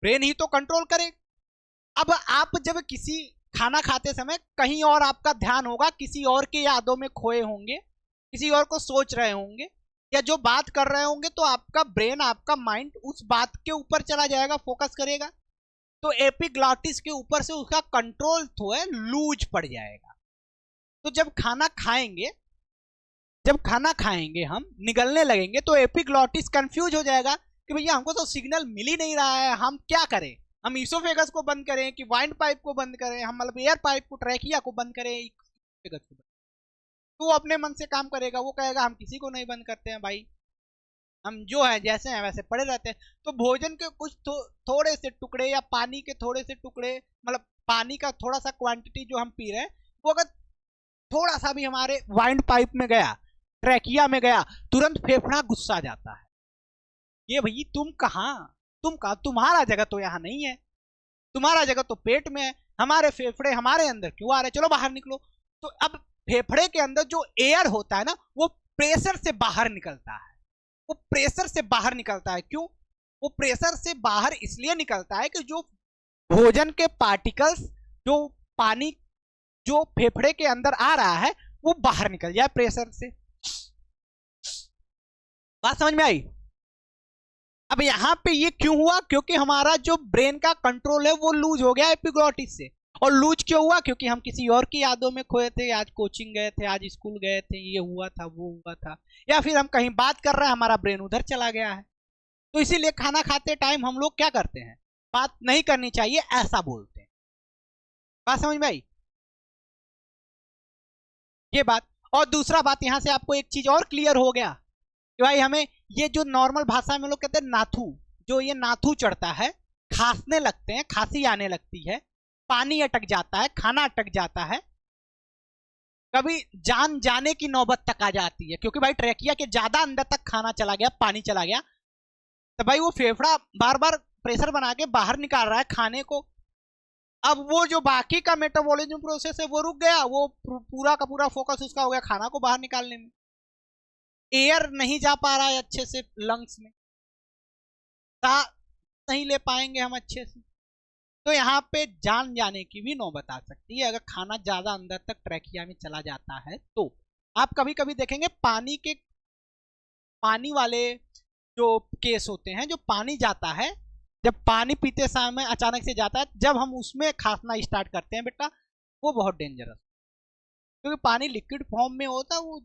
ब्रेन ही तो कंट्रोल करेगा। अब आप जब किसी खाना खाते समय कहीं और आपका ध्यान होगा, किसी और के यादों में खोए होंगे, किसी और को सोच रहे होंगे, या जो बात कर रहे होंगे, तो आपका ब्रेन, आपका माइंड उस बात के ऊपर चला जाएगा, फोकस करेगा, तो एपिग्लॉटिस के ऊपर से उसका कंट्रोल तो है लूज पड़ जाएगा। तो जब खाना खाएंगे हम, निगलने लगेंगे, तो एपिग्लॉटिस कंफ्यूज हो जाएगा कि भैया हमको तो सिग्नल मिल ही नहीं रहा है, हम क्या करें, हम इसोफेगस को बंद करें कि वाइंड पाइप को बंद करें, हम मतलब एयर पाइप को, ट्रैकिया को बंद करें, इसोफेगस को बंद। तो वो अपने मन से काम करेगा, वो कहेगा हम किसी को नहीं बंद करते हैं भाई, हम जो है जैसे हैं वैसे पड़े रहते हैं। तो भोजन के कुछ थोड़े से टुकड़े, या पानी के थोड़े से टुकड़े, मतलब पानी का थोड़ा सा क्वांटिटी जो हम पी रहे हैं, वो अगर थोड़ा सा भी हमारे वाइंड पाइप में गया, ट्रैकिया में गया, तुरंत फेफड़ा गुस्सा जाता है, ये भाई तुम कहाँ, तुम्हारा जगह तो यहाँ नहीं है, तुम्हारा जगह तो पेट में है, हमारे फेफड़े हमारे अंदर क्यों आ रहे, चलो बाहर निकलो। तो अब फेफड़े के अंदर जो एयर होता है ना, वो प्रेशर से बाहर निकलता है, वो प्रेशर से बाहर निकलता है। क्यों? वो प्रेशर से बाहर इसलिए निकलता है कि जो भोजन के पार्टिकल्स, जो पानी जो फेफड़े के अंदर आ रहा है, वो बाहर निकल जाए प्रेशर से। बात समझ में आई? अब यहां पे ये क्यों हुआ? क्योंकि हमारा जो ब्रेन का कंट्रोल है वो लूज हो गया एपिग्लॉटिस से। और लूज क्यों हुआ? क्योंकि हम किसी और की यादों में खोए थे, आज कोचिंग गए थे, आज स्कूल गए थे, ये हुआ था, वो हुआ था, या फिर हम कहीं बात कर रहे हैं, हमारा ब्रेन उधर चला गया है। तो इसीलिए खाना खाते टाइम हम लोग क्या करते हैं, बात नहीं करनी चाहिए ऐसा बोलते हैं। बात समझ में आई? ये बात। और दूसरा बात, यहां से आपको एक चीज और क्लियर हो गया कि भाई हमें ये जो नॉर्मल भाषा में लोग कहते हैं नाथू, जो ये नाथू चढ़ता है, खांसने लगते हैं, खांसी आने लगती है, पानी अटक जाता है, खाना अटक जाता है, कभी जान जाने की नौबत तक आ जाती है, क्योंकि भाई ट्रेकिया के ज्यादा अंदर तक खाना चला गया, पानी चला गया, तो भाई वो फेफड़ा बार बार प्रेशर बना के बाहर निकाल रहा है खाने को। अब वो जो बाकी का मेटाबॉलिज्म प्रोसेस है वो रुक गया, वो पूरा का पूरा फोकस उसका हो गया खाना को बाहर निकालने में। एयर नहीं जा पा रहा है अच्छे से लंग्स में, नहीं ले पाएंगे हम अच्छे से, तो यहाँ पे जान जाने की भी नौबत आ सकती है अगर खाना ज्यादा अंदर तक ट्रैकिया में चला जाता है। तो आप कभी कभी देखेंगे पानी वाले जो केस होते हैं, जो पानी जाता है, जब पानी पीते समय अचानक से जाता है, जब हम उसमें खांसना स्टार्ट करते हैं बेटा, वो बहुत डेंजरस, क्योंकि पानी लिक्विड फॉर्म में होता है, वो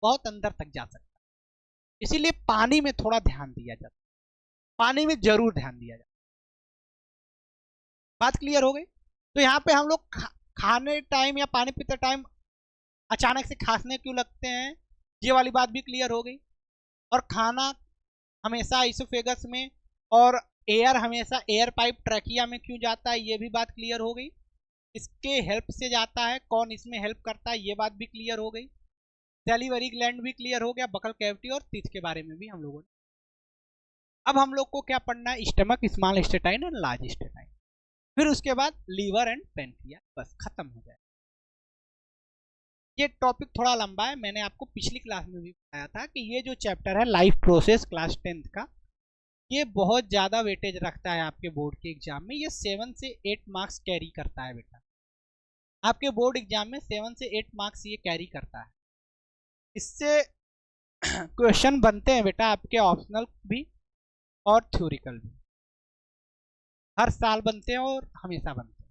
बहुत अंदर तक जा सकता है। इसीलिए पानी में थोड़ा ध्यान दिया जाता है, पानी में जरूर ध्यान दिया जाता है। बात क्लियर हो गई? तो यहाँ पे हम लोग खाने टाइम या पानी पीते टाइम अचानक से खांसने क्यों लगते हैं, ये वाली बात भी क्लियर हो गई। और खाना हमेशा इसोफेगस में और एयर हमेशा एयर पाइप ट्रैकिया में क्यों जाता है, ये भी बात क्लियर हो गई। इसके हेल्प से जाता है, कौन इसमें हेल्प करता है, ये बात भी क्लियर हो गई। सैलिवरी ग्लैंड भी क्लियर हो गया, बकल कैविटी और टीथ के बारे में भी हम लोगों ने। अब हम लोग को क्या पढ़ना है, stomach, small intestine and large intestine, फिर उसके बाद लीवर एंड पेनक्रियास, बस खत्म हो जाए। ये टॉपिक थोड़ा लंबा है, मैंने आपको पिछली क्लास में भी बताया था कि ये जो चैप्टर है लाइफ प्रोसेस क्लास 10th का, ये बहुत ज़्यादा वेटेज रखता है आपके बोर्ड के एग्जाम में। ये 7 से 8 मार्क्स कैरी करता है बेटा, आपके बोर्ड एग्जाम में 7 से 8 मार्क्स ये कैरी करता है। इससे क्वेश्चन बनते हैं बेटा आपके ऑप्शनल भी और थ्योरिकल भी, हर साल बनते हैं और हमेशा बनते हैं।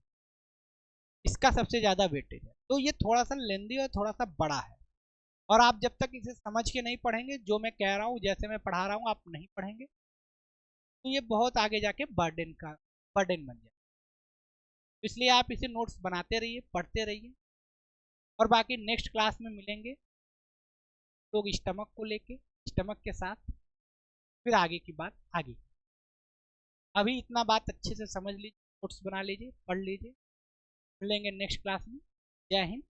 इसका सबसे ज़्यादा वेटेज है, तो ये थोड़ा सा लेंदी और थोड़ा सा बड़ा है, और आप जब तक इसे समझ के नहीं पढ़ेंगे, जो मैं कह रहा हूँ जैसे मैं पढ़ा रहा हूँ आप नहीं पढ़ेंगे, तो ये बहुत आगे जाके बर्डन बन जाए। इसलिए आप इसे नोट्स बनाते रहिए, पढ़ते रहिए, और बाकी नेक्स्ट क्लास में मिलेंगे लोग स्टमक को लेके, स्टमक के साथ, फिर आगे की बात आगे। अभी इतना बात अच्छे से समझ लीजिए, नोट्स बना लीजिए, पढ़ लीजिए। मिलेंगे नेक्स्ट क्लास में। जय हिंद।